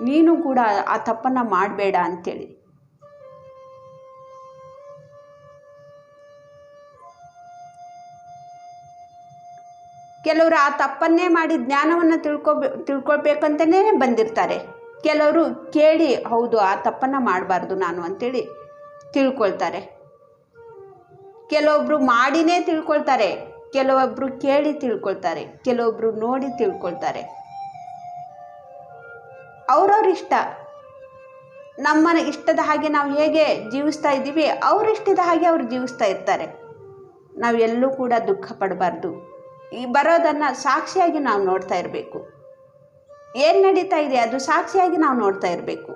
ನೀನು ಕೂಡ ಆ ತಪ್ಪನ್ನು ಮಾಡಬೇಡ ಅಂಥೇಳಿ. ಕೆಲವರು ಆ ತಪ್ಪನ್ನೇ ಮಾಡಿ ಜ್ಞಾನವನ್ನು ತಿಳ್ಕೊಳ್ಬೇಕಂತಲೇ ಬಂದಿರ್ತಾರೆ. ಕೆಲವರು ಕೇಳಿ ಹೌದು ಆ ತಪ್ಪನ್ನು ಮಾಡಬಾರ್ದು ನಾನು ಅಂಥೇಳಿ ತಿಳ್ಕೊಳ್ತಾರೆ. ಕೆಲವೊಬ್ಬರು ಮಾಡಿನೇ ತಿಳ್ಕೊಳ್ತಾರೆ, ಕೆಲವೊಬ್ಬರು ಕೇಳಿ ತಿಳ್ಕೊಳ್ತಾರೆ, ಕೆಲವೊಬ್ಬರು ನೋಡಿ ತಿಳ್ಕೊಳ್ತಾರೆ. ಅವ್ರವ್ರ ಇಷ್ಟ. ನಮ್ಮನ ಇಷ್ಟದ ಹಾಗೆ ನಾವು ಹೇಗೆ ಜೀವಿಸ್ತಾ ಇದ್ದೀವಿ ಅವ್ರ ಇಷ್ಟದ ಹಾಗೆ ಅವ್ರು ಜೀವಿಸ್ತಾ ಇರ್ತಾರೆ. ನಾವು ಎಲ್ಲೂ ಕೂಡ ದುಃಖ ಪಡಬಾರ್ದು. ಈ ಬರೋದನ್ನು ಸಾಕ್ಷಿಯಾಗಿ ನಾವು ನೋಡ್ತಾ ಇರಬೇಕು. ಏನು ನಡೀತಾ ಇದೆ ಅದು ಸಾಕ್ಷಿಯಾಗಿ ನಾವು ನೋಡ್ತಾ ಇರಬೇಕು.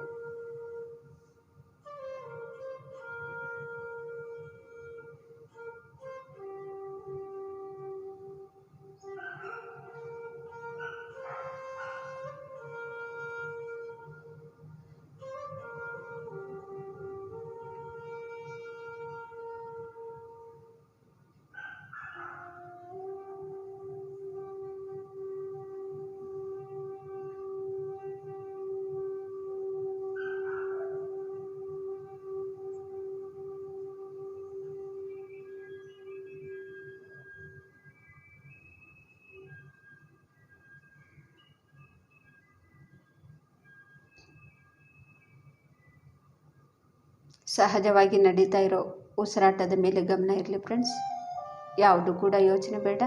ಸಹಜವಾಗಿ ನಡೀತಾ ಇರೋ ಉಸಿರಾಟದ ಮೇಲೆ ಗಮನ ಇರಲಿ ಫ್ರೆಂಡ್ಸ್. ಯಾವುದು ಕೂಡ ಯೋಚನೆ ಬೇಡ.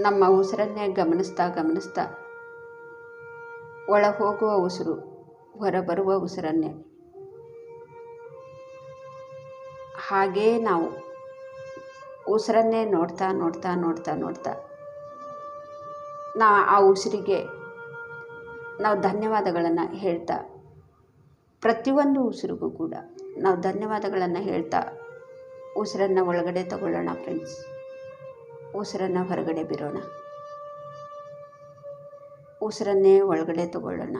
ನಮ್ಮ ಉಸಿರನ್ನೇ ಗಮನಿಸ್ತಾ ಒಳ ಹೋಗುವ ಉಸಿರು, ಹೊರಬರುವ ಉಸಿರನ್ನೇ ಹಾಗೇ ನಾವು ಉಸಿರನ್ನೇ ನೋಡ್ತಾ ಆ ಉಸಿರಿಗೆ ನಾವು ಧನ್ಯವಾದಗಳನ್ನು ಹೇಳ್ತಾ, ಪ್ರತಿಯೊಂದು ಉಸಿರಿಗೂ ಕೂಡ ನಾವು ಧನ್ಯವಾದಗಳನ್ನು ಹೇಳ್ತಾ ಉಸಿರನ್ನು ಒಳಗಡೆ ತಗೊಳ್ಳೋಣ ಫ್ರೆಂಡ್ಸ್. ಉಸಿರನ್ನು ಹೊರಗಡೆ ಬಿಡೋಣ. ಉಸಿರನ್ನೇ ಒಳಗಡೆ ತಗೊಳ್ಳೋಣ,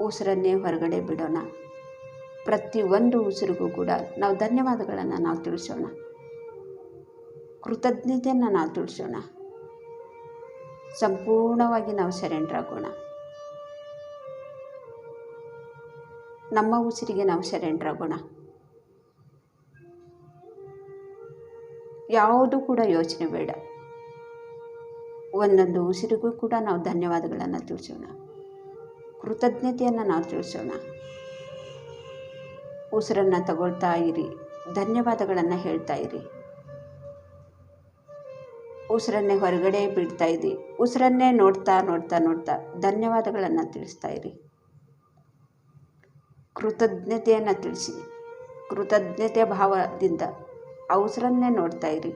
ಉಸಿರನ್ನೇ ಹೊರಗಡೆ ಬಿಡೋಣ. ಪ್ರತಿಯೊಂದು ಉಸಿರಿಗೂ ಕೂಡ ನಾವು ಧನ್ಯವಾದಗಳನ್ನು ನಾವು ತಿಳಿಸೋಣ, ಕೃತಜ್ಞತೆಯನ್ನು ನಾವು ತಿಳಿಸೋಣ. ಸಂಪೂರ್ಣವಾಗಿ ನಾವು ಸರೆಂಡರ್ ಆಗೋಣ. ನಮ್ಮ ಉಸಿರಿಗೆ ನಾವು ಸರೆಂಡರ್ ಆಗೋಣ. ಯಾವುದು ಕೂಡ ಯೋಚನೆ ಬೇಡ. ಒಂದೊಂದು ಉಸಿರಿಗೂ ಕೂಡ ನಾವು ಧನ್ಯವಾದಗಳನ್ನು ತಿಳಿಸೋಣ, ಕೃತಜ್ಞತೆಯನ್ನು ನಾವು ತಿಳಿಸೋಣ. ಉಸಿರನ್ನು ತಗೊಳ್ತಾ ಇರಿ, ಧನ್ಯವಾದಗಳನ್ನು ಹೇಳ್ತಾ ಇರಿ. ಉಸಿರನ್ನೇ ಹೊರಗಡೆ ಬಿಡ್ತಾ ಇರಿ. ಉಸಿರನ್ನೇ ನೋಡ್ತಾ ಧನ್ಯವಾದಗಳನ್ನು ತಿಳಿಸ್ತಾ ಇರಿ. ಕೃತಜ್ಞತೆಯನ್ನು ತಿಳಿಸಿ. ಕೃತಜ್ಞತೆ ಭಾವದಿಂದ ಆ ಉಸಿರನ್ನೇ ನೋಡ್ತಾ ಇರಿ.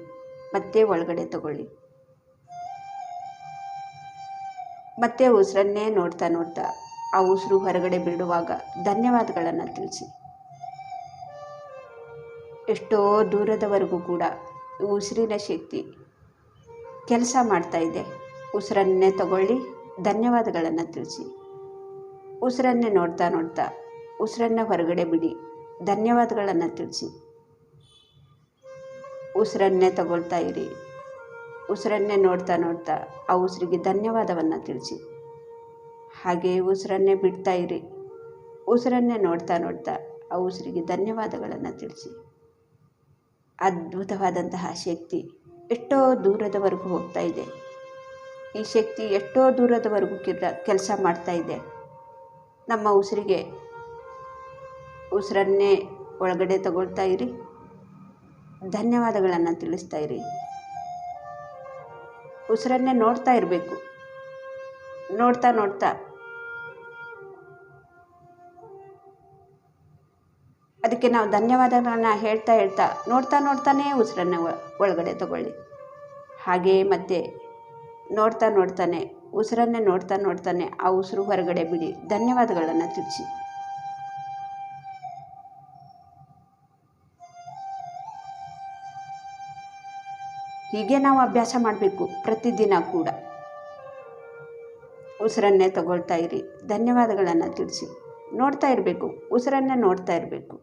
ಮತ್ತೆ ಒಳಗಡೆ ತಗೊಳ್ಳಿ. ಮತ್ತೆ ಉಸಿರನ್ನೇ ನೋಡ್ತಾ ಆ ಉಸಿರು ಹೊರಗಡೆ ಬಿಡುವಾಗ ಧನ್ಯವಾದಗಳನ್ನು ತಿಳಿಸಿ. ಎಷ್ಟೋ ದೂರದವರೆಗೂ ಕೂಡ ಉಸಿರಿನ ಶಕ್ತಿ ಕೆಲಸ ಮಾಡ್ತಾ ಇದೆ. ಉಸಿರನ್ನೇ ತಗೊಳ್ಳಿ, ಧನ್ಯವಾದಗಳನ್ನು ತಿಳಿಸಿ. ಉಸಿರನ್ನೇ ನೋಡ್ತಾ ಉಸಿರನ್ನು ಹೊರಗಡೆ ಬಿಡಿ, ಧನ್ಯವಾದಗಳನ್ನು ತಿಳಿಸಿ. ಉಸಿರನ್ನೇ ತಗೊಳ್ತಾ ಇರಿ. ಉಸಿರನ್ನೇ ನೋಡ್ತಾ ಆ ಉಸಿರಿಗೆ ಧನ್ಯವಾದವನ್ನು ತಿಳಿಸಿ. ಹಾಗೆ ಉಸಿರನ್ನೇ ಬಿಡ್ತಾ ಇರಿ. ಉಸಿರನ್ನೇ ನೋಡ್ತಾ ಆ ಉಸಿರಿಗೆ ಧನ್ಯವಾದಗಳನ್ನು ತಿಳಿಸಿ. ಅದ್ಭುತವಾದಂತಹ ಶಕ್ತಿ ಎಷ್ಟೋ ದೂರದವರೆಗೂ ಹೋಗ್ತಾ ಇದೆ. ಈ ಶಕ್ತಿ ಎಷ್ಟೋ ದೂರದವರೆಗೂ ಕೆಲಸ ಮಾಡ್ತಾ ಇದೆ. ನಮ್ಮ ಉಸಿರಿಗೆ ಉಸಿರನ್ನೇ ಒಳಗಡೆ ತಗೊಳ್ತಾ ಇರಿ, ಧನ್ಯವಾದಗಳನ್ನು ತಿಳಿಸ್ತಾ ಇರಿ. ಉಸಿರನ್ನೇ ನೋಡ್ತಾ ಇರಬೇಕು. ನೋಡ್ತಾ ಅದಕ್ಕೆ ನಾವು ಧನ್ಯವಾದಗಳನ್ನು ಹೇಳ್ತಾ ನೋಡ್ತಾನೇ ಉಸಿರನ್ನು ಒಳಗಡೆ ತಗೊಳ್ಳಿ. ಹಾಗೇ ಮತ್ತೆ ನೋಡ್ತಾನೆ ಉಸಿರನ್ನೇ ನೋಡ್ತಾನೆ ಆ ಉಸಿರು ಹೊರಗಡೆ ಬಿಡಿ, ಧನ್ಯವಾದಗಳನ್ನು ತಿಳಿಸಿ. ಹೀಗೆ ನಾವು ಅಭ್ಯಾಸ ಮಾಡಬೇಕು ಪ್ರತಿದಿನ ಕೂಡ. ಉಸಿರನ್ನೇ ತಗೊಳ್ತಾ ಇರಿ, ಧನ್ಯವಾದಗಳನ್ನು ತಿಳಿಸಿ. ನೋಡ್ತಾ ಇರಬೇಕು, ಉಸಿರನ್ನೇ ನೋಡ್ತಾ ಇರಬೇಕು.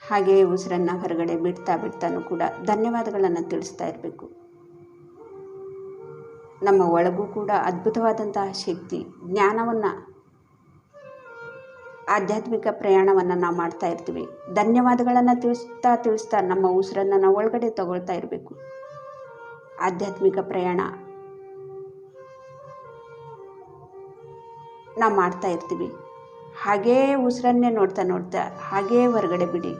ಹಾಗೆಯೇ ಉಸಿರನ್ನು ಹೊರಗಡೆ ಬಿಡ್ತಾನೂ ಕೂಡ ಧನ್ಯವಾದಗಳನ್ನು ತಿಳಿಸ್ತಾ ಇರಬೇಕು. ನಮ್ಮ ಒಳಗೂ ಕೂಡ ಅದ್ಭುತವಾದಂತಹ ಶಕ್ತಿ, ಜ್ಞಾನವನ್ನು, ಆಧ್ಯಾತ್ಮಿಕ ಪ್ರಯಾಣವನ್ನು ನಾವು ಮಾಡ್ತಾ ಇರ್ತೀವಿ. ಧನ್ಯವಾದಗಳನ್ನು ತಿಳಿಸ್ತಾ ನಮ್ಮ ಉಸಿರನ್ನು ನಾವು ಒಳಗಡೆ ತಗೊಳ್ತಾ ಇರಬೇಕು. ಆಧ್ಯಾತ್ಮಿಕ ಪ್ರಯಾಣ ನಾವು ಮಾಡ್ತಾ ಇರ್ತೀವಿ. ಹಾಗೇ ಉಸಿರನ್ನೇ ನೋಡ್ತಾ ಹಾಗೇ ಹೊರಗಡೆ ಬಿಡಿ.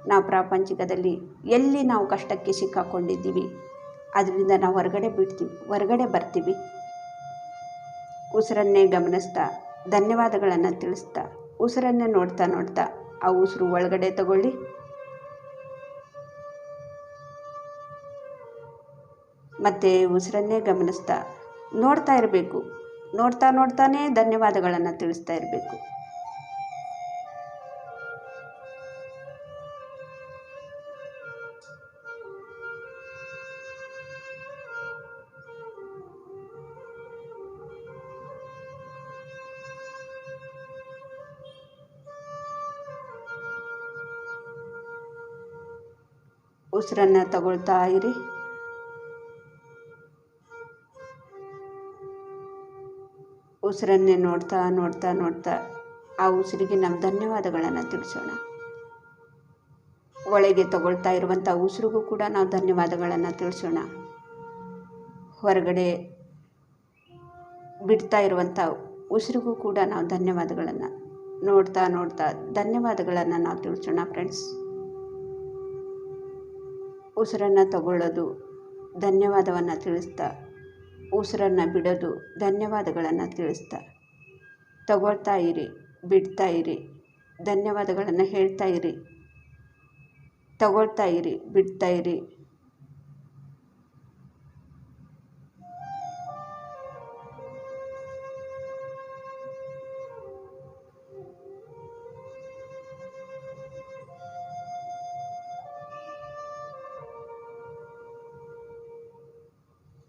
ನಾವು ಪ್ರಾಪಂಚಿಕದಲ್ಲಿ ಎಲ್ಲಿ ನಾವು ಕಷ್ಟಕ್ಕೆ ಸಿಕ್ಕಾಕೊಂಡಿದ್ದೀವಿ ಅದರಿಂದ ನಾವು ಹೊರಗಡೆ ಬರ್ತೀವಿ. ಉಸಿರನ್ನೇ ಗಮನಿಸ್ತಾ ಧನ್ಯವಾದಗಳನ್ನು ತಿಳಿಸ್ತಾ ಉಸಿರನ್ನೇ ನೋಡ್ತಾ ಆ ಉಸಿರು ಒಳಗಡೆ ತಗೊಳ್ಳಿ. ಮತ್ತು ಉಸಿರನ್ನೇ ಗಮನಿಸ್ತಾ ನೋಡ್ತಾ ಇರಬೇಕು. ನೋಡ್ತಾನೇ ಧನ್ಯವಾದಗಳನ್ನು ತಿಳಿಸ್ತಾ ಇರಬೇಕು. ಉಸಿರನ್ನು ತಗೊಳ್ತಾ ಇರಿ. ಉಸಿರನ್ನೇ ನೋಡ್ತಾ ಆ ಉಸಿರಿಗೆ ನಾವು ಧನ್ಯವಾದಗಳನ್ನು ತಿಳಿಸೋಣ. ಒಳಗೆ ತಗೊಳ್ತಾ ಇರುವಂಥ ಉಸಿರಿಗೂ ಕೂಡ ನಾವು ಧನ್ಯವಾದಗಳನ್ನು ತಿಳಿಸೋಣ. ಹೊರಗಡೆ ಬಿಡ್ತಾ ಇರುವಂಥ ಉಸಿರಿಗೂ ಕೂಡ ನಾವು ಧನ್ಯವಾದಗಳನ್ನು ನೋಡ್ತಾ ಧನ್ಯವಾದಗಳನ್ನು ನಾವು ತಿಳಿಸೋಣ ಫ್ರೆಂಡ್ಸ್. ಉಸಿರನ್ನು ತಗೊಳ್ಳೋದು ಧನ್ಯವಾದವನ್ನು ತಿಳಿಸ್ತಾ, ಉಸಿರನ್ನು ಬಿಡೋದು ಧನ್ಯವಾದಗಳನ್ನು ತಿಳಿಸ್ತಾ, ತಗೊಳ್ತಾ ಇರಿ, ಬಿಡ್ತಾ ಇರಿ, ಧನ್ಯವಾದಗಳನ್ನು ಹೇಳ್ತಾ ಇರಿ, ತಗೊಳ್ತಾ ಇರಿ, ಬಿಡ್ತಾ ಇರಿ.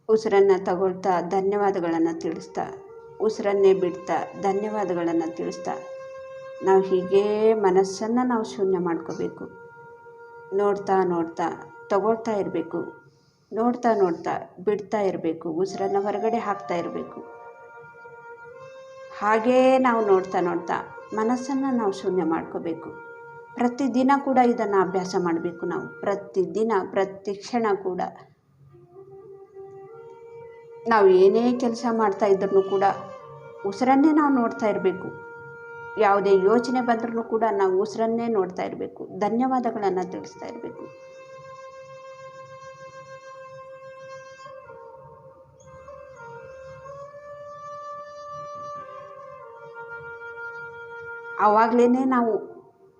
ಉಸಿರನ್ನು ತಗೊಳ್ತಾ ಧನ್ಯವಾದಗಳನ್ನು ತಿಳಿಸ್ತಾ, ಉಸಿರನ್ನೇ ಬಿಡ್ತಾ ಧನ್ಯವಾದಗಳನ್ನು ತಿಳಿಸ್ತಾ ನಾವು ಹೀಗೇ ಮನಸ್ಸನ್ನು ನಾವು ಶೂನ್ಯ ಮಾಡ್ಕೋಬೇಕು. ನೋಡ್ತಾ ತಗೊಳ್ತಾ ಇರಬೇಕು. ನೋಡ್ತಾ ಬಿಡ್ತಾ ಇರಬೇಕು. ಉಸಿರನ್ನು ಹೊರಗಡೆ ಹಾಕ್ತಾ ಇರಬೇಕು. ಹಾಗೇ ನಾವು ನೋಡ್ತಾ ಮನಸ್ಸನ್ನು ನಾವು ಶೂನ್ಯ ಮಾಡ್ಕೋಬೇಕು. ಪ್ರತಿದಿನ ಕೂಡ ಇದನ್ನು ಅಭ್ಯಾಸ ಮಾಡಬೇಕು. ನಾವು ಪ್ರತಿದಿನ ಪ್ರತಿ ಕ್ಷಣ ಕೂಡ ನಾವು ಏನೇ ಕೆಲಸ ಮಾಡ್ತಾ ಇದ್ರೂ ಕೂಡ ಉಸಿರನ್ನೇ ನಾವು ನೋಡ್ತಾ ಇರಬೇಕು. ಯಾವುದೇ ಯೋಚನೆ ಬಂದ್ರೂ ಕೂಡ ನಾವು ಉಸಿರನ್ನೇ ನೋಡ್ತಾ ಇರಬೇಕು. ಧನ್ಯವಾದಗಳನ್ನು ತಿಳಿಸ್ತಾ ಇರಬೇಕು. ಆವಾಗಲೇ ನಾವು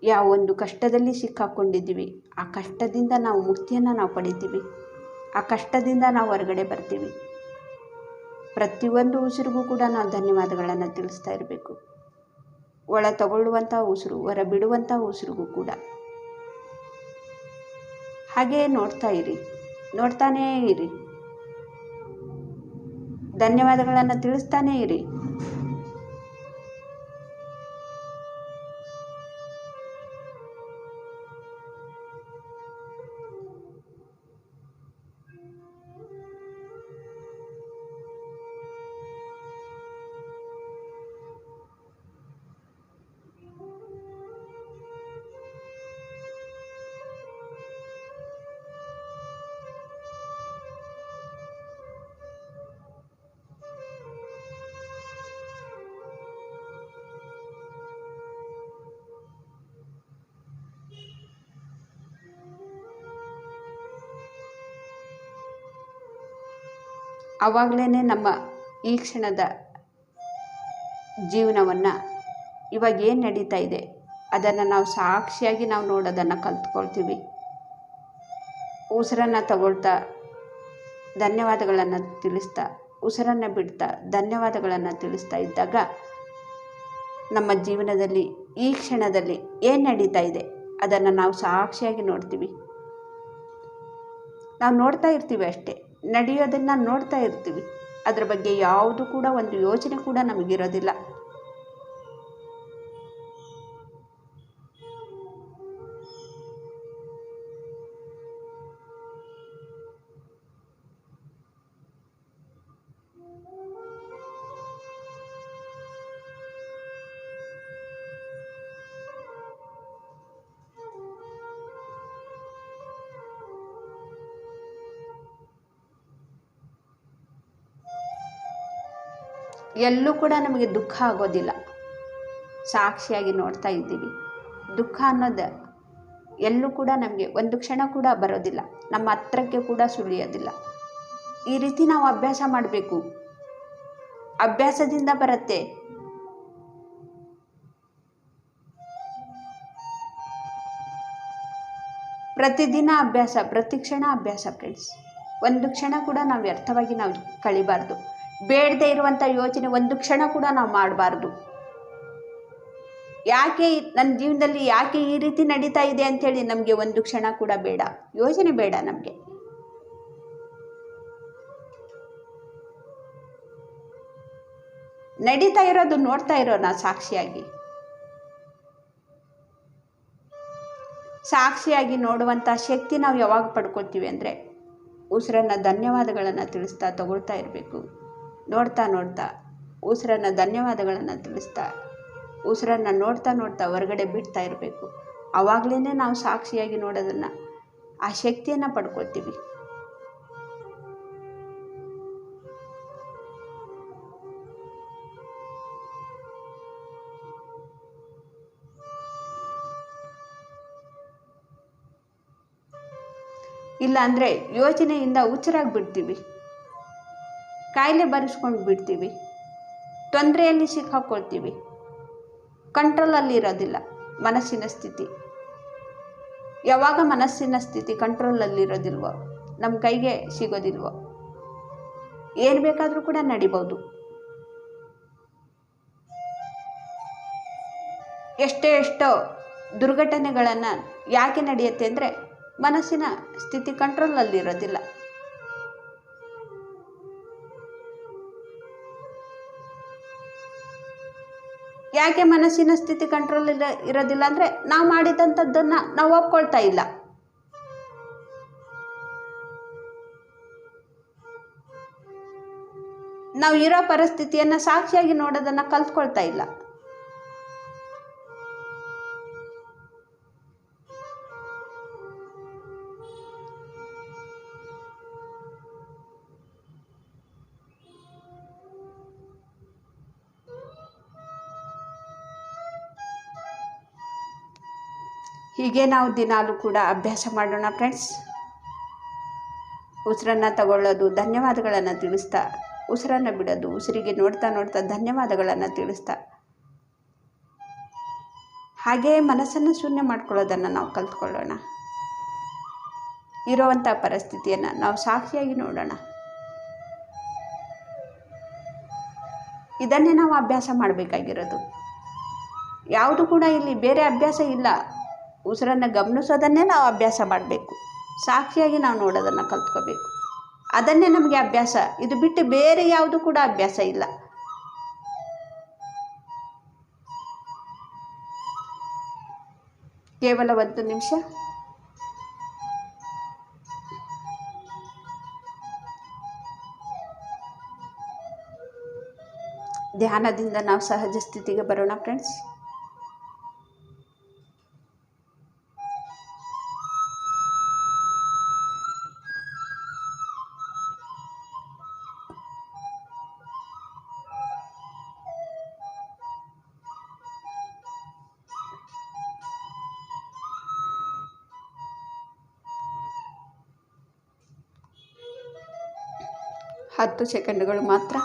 ಯಾವ ಒಂದು ಕಷ್ಟದಲ್ಲಿ ಸಿಕ್ಕಾಕೊಂಡಿದ್ದೀವಿ ಆ ಕಷ್ಟದಿಂದ ನಾವು ಮುಕ್ತಿಯನ್ನು ನಾವು ಪಡಿತೀವಿ. ಆ ಕಷ್ಟದಿಂದ ನಾವು ಹೊರಗಡೆ ಬರ್ತೀವಿ. ಪ್ರತಿಯೊಂದು ಉಸಿರಿಗೂ ಕೂಡ ನಾವು ಧನ್ಯವಾದಗಳನ್ನು ತಿಳಿಸ್ತಾ ಇರಬೇಕು. ಒಳ ತಗೊಳ್ಳುವಂಥ ಉಸಿರು, ಹೊರ ಬಿಡುವಂಥ ಉಸಿರಿಗೂ ಕೂಡ ಹಾಗೇ ನೋಡ್ತಾನೇ ಇರಿ. ಧನ್ಯವಾದಗಳನ್ನು ತಿಳಿಸ್ತಾನೇ ಇರಿ. ಆವಾಗಲೇ ನಮ್ಮ ಈ ಕ್ಷಣದ ಜೀವನವನ್ನು ಇವಾಗ ಏನು ನಡೀತಾ ಇದೆ ಅದನ್ನು ನಾವು ಸಾಕ್ಷಿಯಾಗಿ ನಾವು ನೋಡೋದನ್ನು ಕಲ್ತ್ಕೊಳ್ತೀವಿ. ಉಸಿರನ್ನು ತಗೊಳ್ತಾ ಧನ್ಯವಾದಗಳನ್ನು ತಿಳಿಸ್ತಾ, ಉಸಿರನ್ನು ಬಿಡ್ತಾ ಧನ್ಯವಾದಗಳನ್ನು ತಿಳಿಸ್ತಾ ಇದ್ದಾಗ ನಮ್ಮ ಜೀವನದಲ್ಲಿ ಈ ಕ್ಷಣದಲ್ಲಿ ಏನು ನಡೀತಾ ಇದೆ ಅದನ್ನು ನಾವು ಸಾಕ್ಷಿಯಾಗಿ ನೋಡ್ತೀವಿ. ನಾವು ನೋಡ್ತಾ ಇರ್ತೀವಿ ಅಷ್ಟೇ, ನಡೆಯೋದನ್ನು ನೋಡ್ತಾ ಇರ್ತೀವಿ. ಅದರ ಬಗ್ಗೆ ಯಾವುದು ಕೂಡ ಒಂದು ಯೋಚನೆ ಕೂಡ ನಮಗಿರೋದಿಲ್ಲ. ಎಲ್ಲೂ ಕೂಡ ನಮಗೆ ದುಃಖ ಆಗೋದಿಲ್ಲ. ಸಾಕ್ಷಿಯಾಗಿ ನೋಡ್ತಾ ಇದ್ದೀವಿ. ದುಃಖ ಅನ್ನೋದು ಎಲ್ಲೂ ಕೂಡ ನಮಗೆ ಒಂದು ಕ್ಷಣ ಕೂಡ ಬರೋದಿಲ್ಲ, ನಮ್ಮ ಹತ್ರಕ್ಕೆ ಕೂಡ ಸುಳಿಯೋದಿಲ್ಲ. ಈ ರೀತಿ ನಾವು ಅಭ್ಯಾಸ ಮಾಡಬೇಕು. ಅಭ್ಯಾಸದಿಂದ ಬರುತ್ತೆ. ಪ್ರತಿದಿನ ಅಭ್ಯಾಸ, ಪ್ರತಿ ಕ್ಷಣ ಅಭ್ಯಾಸ ಫ್ರೆಂಡ್ಸ್. ಒಂದು ಕ್ಷಣ ಕೂಡ ನಾವು ವ್ಯರ್ಥವಾಗಿ ನಾವು ಕಳಿಬಾರ್ದು. ಬೇಡದೇ ಇರುವಂಥ ಯೋಚನೆ ಒಂದು ಕ್ಷಣ ಕೂಡ ನಾವು ಮಾಡಬಾರ್ದು. ಯಾಕೆ ನನ್ನ ಜೀವನದಲ್ಲಿ ಯಾಕೆ ಈ ರೀತಿ ನಡೀತಾ ಇದೆ ಅಂಥೇಳಿ ನಮಗೆ ಒಂದು ಕ್ಷಣ ಕೂಡ ಬೇಡ, ಯೋಚನೆ ಬೇಡ ನಮಗೆ. ನಡೀತಾ ಇರೋದು ನೋಡ್ತಾ ಇರೋಣ ಸಾಕ್ಷಿಯಾಗಿ. ಸಾಕ್ಷಿಯಾಗಿ ನೋಡುವಂಥ ಶಕ್ತಿ ನಾವು ಯಾವಾಗ ಪಡ್ಕೊಳ್ತೀವಿ ಅಂದರೆ, ಉಸಿರನ್ನು ಧನ್ಯವಾದಗಳನ್ನು ತಿಳಿಸ್ತಾ ತಗೊಳ್ತಾ ಇರಬೇಕು. ನೋಡ್ತಾ ನೋಡ್ತಾ ಉಸಿರನ್ನು ಧನ್ಯವಾದಗಳನ್ನು ತಿಳಿಸ್ತಾ, ಉಸಿರನ್ನು ನೋಡ್ತಾ ನೋಡ್ತಾ ಹೊರಗಡೆ ಬಿಡ್ತಾ ಇರಬೇಕು. ಆವಾಗಲೇ ನಾವು ಸಾಕ್ಷಿಯಾಗಿ ನೋಡೋದನ್ನು, ಆ ಶಕ್ತಿಯನ್ನು ಪಡ್ಕೊಳ್ತೀವಿ. ಇಲ್ಲ ಅಂದರೆ ಯೋಚನೆಯಿಂದ ಹುಚ್ಚರಾಗಿ ಬಿಡ್ತೀವಿ, ಕಾಯಿಲೆ ಬರೆಸ್ಕೊಂಡು ಬಿಡ್ತೀವಿ, ತೊಂದರೆಯಲ್ಲಿ ಸಿಕ್ಕಾಕೊಳ್ತೀವಿ. ಕಂಟ್ರೋಲಲ್ಲಿ ಇರೋದಿಲ್ಲ ಮನಸ್ಸಿನ ಸ್ಥಿತಿ. ಯಾವಾಗ ಮನಸ್ಸಿನ ಸ್ಥಿತಿ ಕಂಟ್ರೋಲಲ್ಲಿರೋದಿಲ್ವೋ, ನಮ್ಮ ಕೈಗೆ ಸಿಗೋದಿಲ್ವೋ, ಏನು ಬೇಕಾದರೂ ಕೂಡ ನಡಿಬೋದು. ಎಷ್ಟೋ ದುರ್ಘಟನೆಗಳನ್ನು ಯಾಕೆ ನಡೆಯುತ್ತೆ ಅಂದರೆ, ಮನಸ್ಸಿನ ಸ್ಥಿತಿ ಕಂಟ್ರೋಲಲ್ಲಿರೋದಿಲ್ಲ. ಯಾಕೆ ಮನಸ್ಸಿನ ಸ್ಥಿತಿ ಕಂಟ್ರೋಲ್ ಇರೋದಿಲ್ಲ ಅಂದರೆ, ನಾವು ಮಾಡಿದಂಥದ್ದನ್ನು ನಾವು ಒಪ್ಕೊಳ್ತಾ ಇಲ್ಲ. ನಾವು ಇರೋ ಪರಿಸ್ಥಿತಿಯನ್ನು ಸಾಕ್ಷಿಯಾಗಿ ನೋಡೋದನ್ನು ಕಲ್ತ್ಕೊಳ್ತಾ ಇಲ್ಲ. ಹೀಗೆ ನಾವು ದಿನಾಲೂ ಕೂಡ ಅಭ್ಯಾಸ ಮಾಡೋಣ ಫ್ರೆಂಡ್ಸ್. ಉಸಿರನ್ನು ತಗೊಳ್ಳೋದು, ಧನ್ಯವಾದಗಳನ್ನು ತಿಳಿಸ್ತಾ ಉಸಿರನ್ನು ಬಿಡೋದು, ಉಸಿರಿಗೆ ನೋಡ್ತಾ ನೋಡ್ತಾ ಧನ್ಯವಾದಗಳನ್ನು ತಿಳಿಸ್ತಾ, ಹಾಗೆಯೇ ಮನಸ್ಸನ್ನು ಶೂನ್ಯ ಮಾಡ್ಕೊಳ್ಳೋದನ್ನು ನಾವು ಕಲ್ತ್ಕೊಳ್ಳೋಣ. ಇರುವಂಥ ಪರಿಸ್ಥಿತಿಯನ್ನು ನಾವು ಸಾಕ್ಷಿಯಾಗಿ ನೋಡೋಣ. ಇದನ್ನೇ ನಾವು ಅಭ್ಯಾಸ ಮಾಡಬೇಕಾಗಿರೋದು. ಯಾವುದು ಕೂಡ ಇಲ್ಲಿ ಬೇರೆ ಅಭ್ಯಾಸ ಇಲ್ಲ. ಉಸಿರನ್ನು ಗಮನಿಸೋದನ್ನೇ ನಾವು ಅಭ್ಯಾಸ ಮಾಡಬೇಕು. ಸಾಕ್ಷಿಯಾಗಿ ನಾವು ನೋಡೋದನ್ನು ಕಲ್ತ್ಕೋಬೇಕು. ಅದನ್ನೇ ನಮಗೆ ಅಭ್ಯಾಸ. ಇದು ಬಿಟ್ಟು ಬೇರೆ ಯಾವುದು ಕೂಡ ಅಭ್ಯಾಸ ಇಲ್ಲ. ಕೇವಲ 1 ನಿಮಿಷ ಧ್ಯಾನದಿಂದ ನಾವು ಸಹಜ ಸ್ಥಿತಿಗೆ ಬರೋಣ ಫ್ರೆಂಡ್ಸ್. ಹತ್ತು ಸೆಕೆಂಡುಗಳು ಮಾತ್ರ.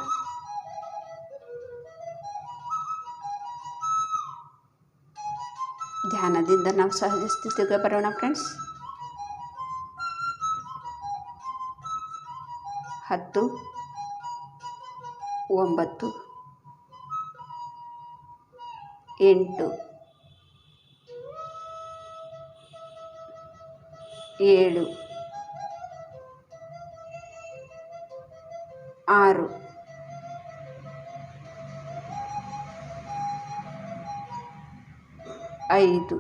ಧ್ಯಾನದಿಂದ ನಾವು ಸಹಜ ಸ್ಥಿತಿಗೆ ಬರೋಣ ಫ್ರೆಂಡ್ಸ್. 10, 9, 8, 7 6 5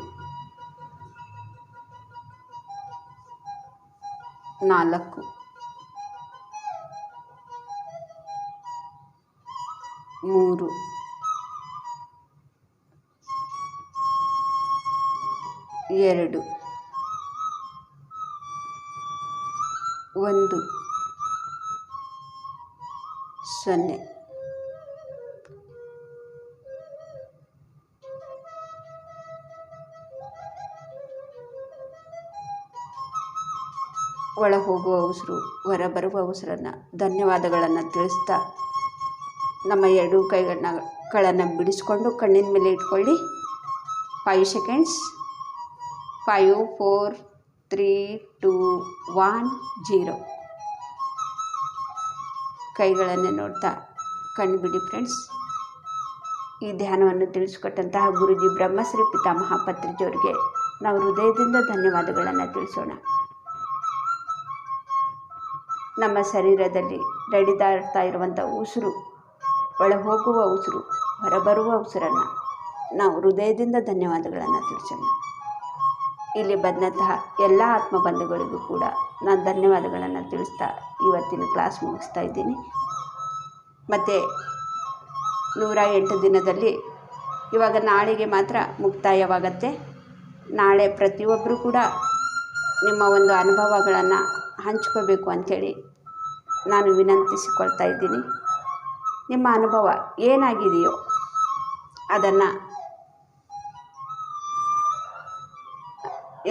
4 3 2 1 0. ಒಳ ಹೋಗುವ ಉಸಿರು, ಹೊರ ಬರುವ ಉಸಿರನ್ನು ಧನ್ಯವಾದಗಳನ್ನು ತಿಳಿಸ್ತಾ ನಮ್ಮ ಎರಡೂ ಕೈಗಳನ್ನು ಬಿಡಿಸ್ಕೊಂಡು ಕಣ್ಣಿನ ಮೇಲೆ ಇಟ್ಕೊಳ್ಳಿ. 5 ಸೆಕೆಂಡ್ಸ್. 5 4 3 2 1 0. ಕೈಗಳನ್ನೇ ನೋಡ್ತಾ ಕಣ್ಣು ಬಿಡಿ ಫ್ರೆಂಡ್ಸ್. ಈ ಧ್ಯಾನವನ್ನು ತಿಳಿಸಿಕೊಟ್ಟಂತಹ ಗುರುಜಿ ಬ್ರಹ್ಮಶ್ರೀ ಪಿತಾಮಹ ಪತ್ರಿಜಿಯವರಿಗೆ ನಾವು ಹೃದಯದಿಂದ ಧನ್ಯವಾದಗಳನ್ನು ತಿಳಿಸೋಣ. ನಮ್ಮ ಶರೀರದಲ್ಲಿ ನಡೆದಾಡ್ತಾ ಇರುವಂಥ ಉಸಿರು, ಒಳ ಹೋಗುವ ಉಸಿರು, ಹೊರಬರುವ ಉಸಿರನ್ನು ನಾವು ಹೃದಯದಿಂದ ಧನ್ಯವಾದಗಳನ್ನು ತಿಳಿಸೋಣ. ಇಲ್ಲಿ ಬಂದಂತಹ ಎಲ್ಲ ಆತ್ಮಬಂಧುಗಳಿಗೂ ಕೂಡ ನಾನು ಧನ್ಯವಾದಗಳನ್ನು ತಿಳಿಸ್ತಾ ಇವತ್ತಿನ ಕ್ಲಾಸ್ ಮುಗಿಸ್ತಾ ಇದ್ದೀನಿ. ಮತ್ತು 108 ದಿನದಲ್ಲಿ ಇವಾಗ ನಾಳೆಗೆ ಮಾತ್ರ ಮುಕ್ತಾಯವಾಗತ್ತೆ. ನಾಳೆ ಪ್ರತಿಯೊಬ್ಬರೂ ಕೂಡ ನಿಮ್ಮ ಒಂದು ಅನುಭವಗಳನ್ನು ಹಂಚ್ಕೋಬೇಕು ಅಂಥೇಳಿ ನಾನು ವಿನಂತಿಸಿಕೊಳ್ತಾ ಇದ್ದೀನಿ. ನಿಮ್ಮ ಅನುಭವ ಏನಾಗಿದೆಯೋ ಅದನ್ನು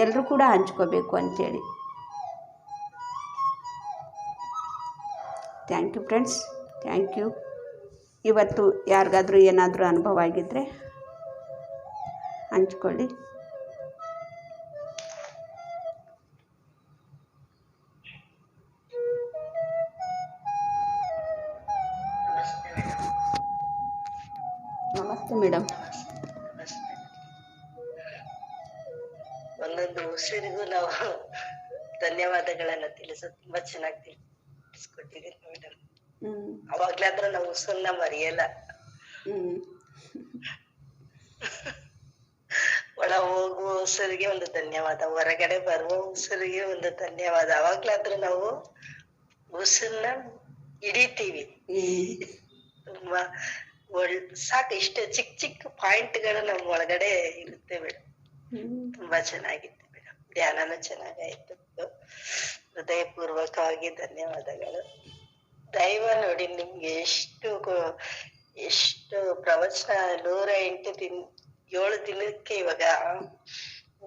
ಎಲ್ಲರೂ ಕೂಡ ಹಂಚ್ಕೋಬೇಕು ಅಂಥೇಳಿ. Thank you friends, thank you. ಇವತ್ತು ಯಾರಿಗಾದರೂ ಏನಾದರೂ ಅನುಭವ ಆಗಿದ್ದರೆ ಹಂಚ್ಕೊಳ್ಳಿ. ನಮಸ್ತೆ ಮೇಡಮ್. ಒಂದೊಂದು ಉಸಿರಿಗೂ ನಾವು ಧನ್ಯವಾದಗಳನ್ನ ತಿಳಿಸೋದು ತುಂಬಾ ಚೆನ್ನಾಗಿ ತಿಳಿಸ್ಕೊಟ್ಟಿದ್ದೀರಿ ಮೇಡಮ್. ಅವಾಗ್ಲಾದ್ರೂ ನಾವು ಉಸಿರನ್ನ ಮರೆಯಲ್ಲ. ಒಳ ಹೋಗುವ ಉಸಿರಿಗೆ ಒಂದು ಧನ್ಯವಾದ, ಹೊರಗಡೆ ಬರುವ ಉಸಿರಿಗೆ ಒಂದು ಧನ್ಯವಾದ. ಅವಾಗ್ಲಾದ್ರೂ ನಾವು ಉಸಿರನ್ನ ಹಿಡಿತೀವಿ. ತುಂಬಾ ಸಾಕು. ಇಷ್ಟೇ ಚಿಕ್ಕ ಚಿಕ್ಕ ಪಾಯಿಂಟ್ಗಳು ನಮ್ಮ ಒಳಗಡೆ ಇರುತ್ತೆ ಮೇಡಮ್. ತುಂಬಾ ಚೆನ್ನಾಗಿತ್ತು ಮೇಡಮ್. ಧ್ಯಾನನೂ ಚೆನ್ನಾಗಾಯ್ತು. ಹೃದಯಪೂರ್ವಕವಾಗಿ ಧನ್ಯವಾದಗಳು. ದೈವ ನೋಡಿ ನಿಮ್ಗೆ ಎಷ್ಟು ಪ್ರವಚನ 7 ದಿನಕ್ಕೆ ಇವಾಗ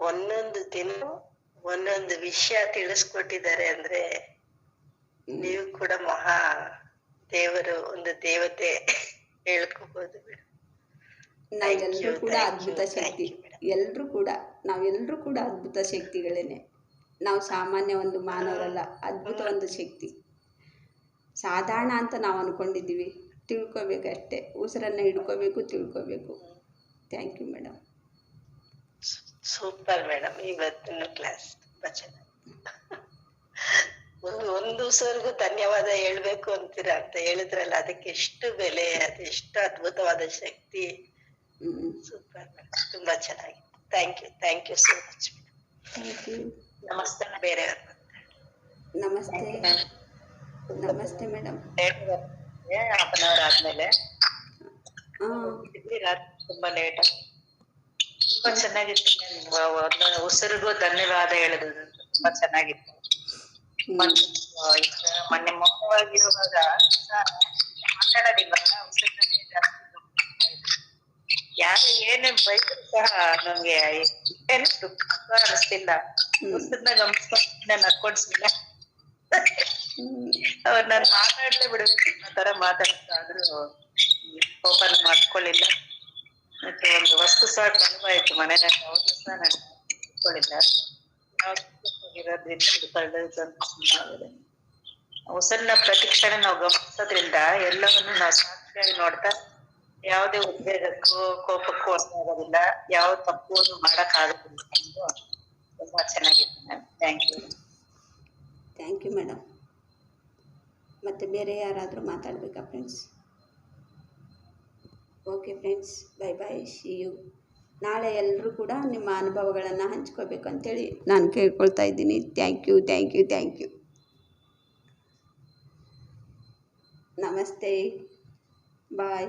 ಒಂದೊಂದು ದಿನ ಒಂದೊಂದು ವಿಷಯ ತಿಳಿಸ್ಕೊಟ್ಟಿದ್ದಾರೆ ಅಂದ್ರೆ ನೀವು ಕೂಡ ಮಹಾ ದೇವರು, ಒಂದು ದೇವತೆ ಹೇಳ್ಕೋಬಹುದು ಮೇಡಮ್. ನಾವೆಲ್ಲರೂ ಕೂಡ ಅದ್ಭುತ ಶಕ್ತಿ. ನಾವೆಲ್ಲರೂ ಕೂಡ ಅದ್ಭುತ ಶಕ್ತಿಗಳೇನೆ. ನಾವು ಸಾಮಾನ್ಯ ಒಂದು ಮಾನವರಲ್ಲ, ಅದ್ಭುತ ಒಂದು ಶಕ್ತಿ. ಸಾಧಾರಣ ಅಂತ ನಾವು ಅಂದ್ಕೊಂಡಿದ್ದೀವಿ. ತಿಳ್ಕೊಬೇಕಷ್ಟೇ. ಉಸಿರನ್ನು ಹಿಡ್ಕೋಬೇಕು, ತಿಳ್ಕೋಬೇಕು. Thank you madam. Super madam. ಇವತ್ತಿನ ಕ್ಲಾಸ್ ತುಂಬಾ ಚೆನ್ನಾಗಿ. ಒಂದು ಉಸಿರಿಗೂ ಧನ್ಯವಾದ ಹೇಳ್ಬೇಕು ಅಂತೀರಾ ಅಂತ ಹೇಳಿದ್ರಲ್ಲ, ಅದಕ್ಕೆ ಎಷ್ಟು ಬೆಲೆ, ಅದು ಎಷ್ಟು ಅದ್ಭುತವಾದ ಶಕ್ತಿ. ಸೂಪರ್ ಮೇಡಮ್, ತುಂಬಾ ಚೆನ್ನಾಗಿ. Thank you so much madam. ನಮಸ್ತೆ. ಬೇರೆಯವ್ರು ನಮಸ್ತೆ ಮೇಡಮ್. ಹಾಫ್ ಅನ್ ಅವರ್ ಆದ್ಮೇಲೆ ತುಂಬಾ ಲೇಟ್. ತುಂಬಾ ಚೆನ್ನಾಗಿತ್ತು. ಉಸಿರಿಗೂ ಧನ್ಯವಾದ ಹೇಳಿದ್ರು ತುಂಬಾ ಚೆನ್ನಾಗಿತ್ತು. ಮೊನ್ನೆ ಮೌನವಾಗಿರುವಾಗ ಮಾತಾಡೋದಿಲ್ಲ, ಉಸಿರನ್ನೇ ಜಾಸ್ತಿ ಯಾರು ಏನೇ ಬೈದ್ರು ಸಹ ನಮ್ಗೆ ಏನು ದುಃಖ ಅನಿಸ್ತಿಲ್ಲ. ಉಸಿರನ್ನ ಗಮನಿಸ್ಕೊಂಡು ನಕ್ಕೊಡ್ಸಿಲ್ಲ. ಅವ್ರು ನಾನು ಮಾತಾಡ್ಲೇ ಬಿಡ್ಬೇಕು ಅನ್ನೋ ತರ ಮಾತಾಡ್ತಾ ಆದ್ರೂ ಓಪನ್ ಮಾಡ್ಕೊಳ್ಳಿಲ್ಲ. ಮತ್ತೆ ಒಂದು ವಸ್ತು ಸಹ ಕಡಿಮೆಯಾಯ್ತು ಮನೆಯಲ್ಲಿ, ಅವ್ರು ಸಹ ನಾನು ಇಟ್ಕೊಳ್ಳಿಲ್ಲ. ಉಸಿರನ್ನ ಪ್ರತಿಕ್ಷಣ ನಾವು ಗಮನಿಸೋದ್ರಿಂದ ಎಲ್ಲವನ್ನು ನಾವು ಸಾಕ್ಷಿಯಾಗಿ ನೋಡ್ತಾ ಯಾವುದೇ ಉದ್ವೇಗಕ್ಕೂ ಕೋಪಕ್ಕೂ ಒಳಗಾಗೋದಿಲ್ಲ, ಯಾವ ತಪ್ಪನ್ನು ಮಾಡಕ್ ಆಗೋದಿಲ್ಲ. ತುಂಬಾ ಚೆನ್ನಾಗಿತ್ತು ma'am. Thank you. Thank you madam. ಮತ್ತು ಬೇರೆ ಯಾರಾದರೂ ಮಾತಾಡಬೇಕಾ friends? Okay friends, bye bye, see you. ನಾಳೆ ಎಲ್ಲರೂ ಕೂಡ ನಿಮ್ಮ ಅನುಭವಗಳನ್ನು ಹಂಚ್ಕೋಬೇಕು ಅಂತೇಳಿ ನಾನು ಕೇಳ್ಕೊಳ್ತಾ ಇದ್ದೀನಿ. Thank you, thank you, thank you. ನಮಸ್ತೆ, ಬಾಯ್.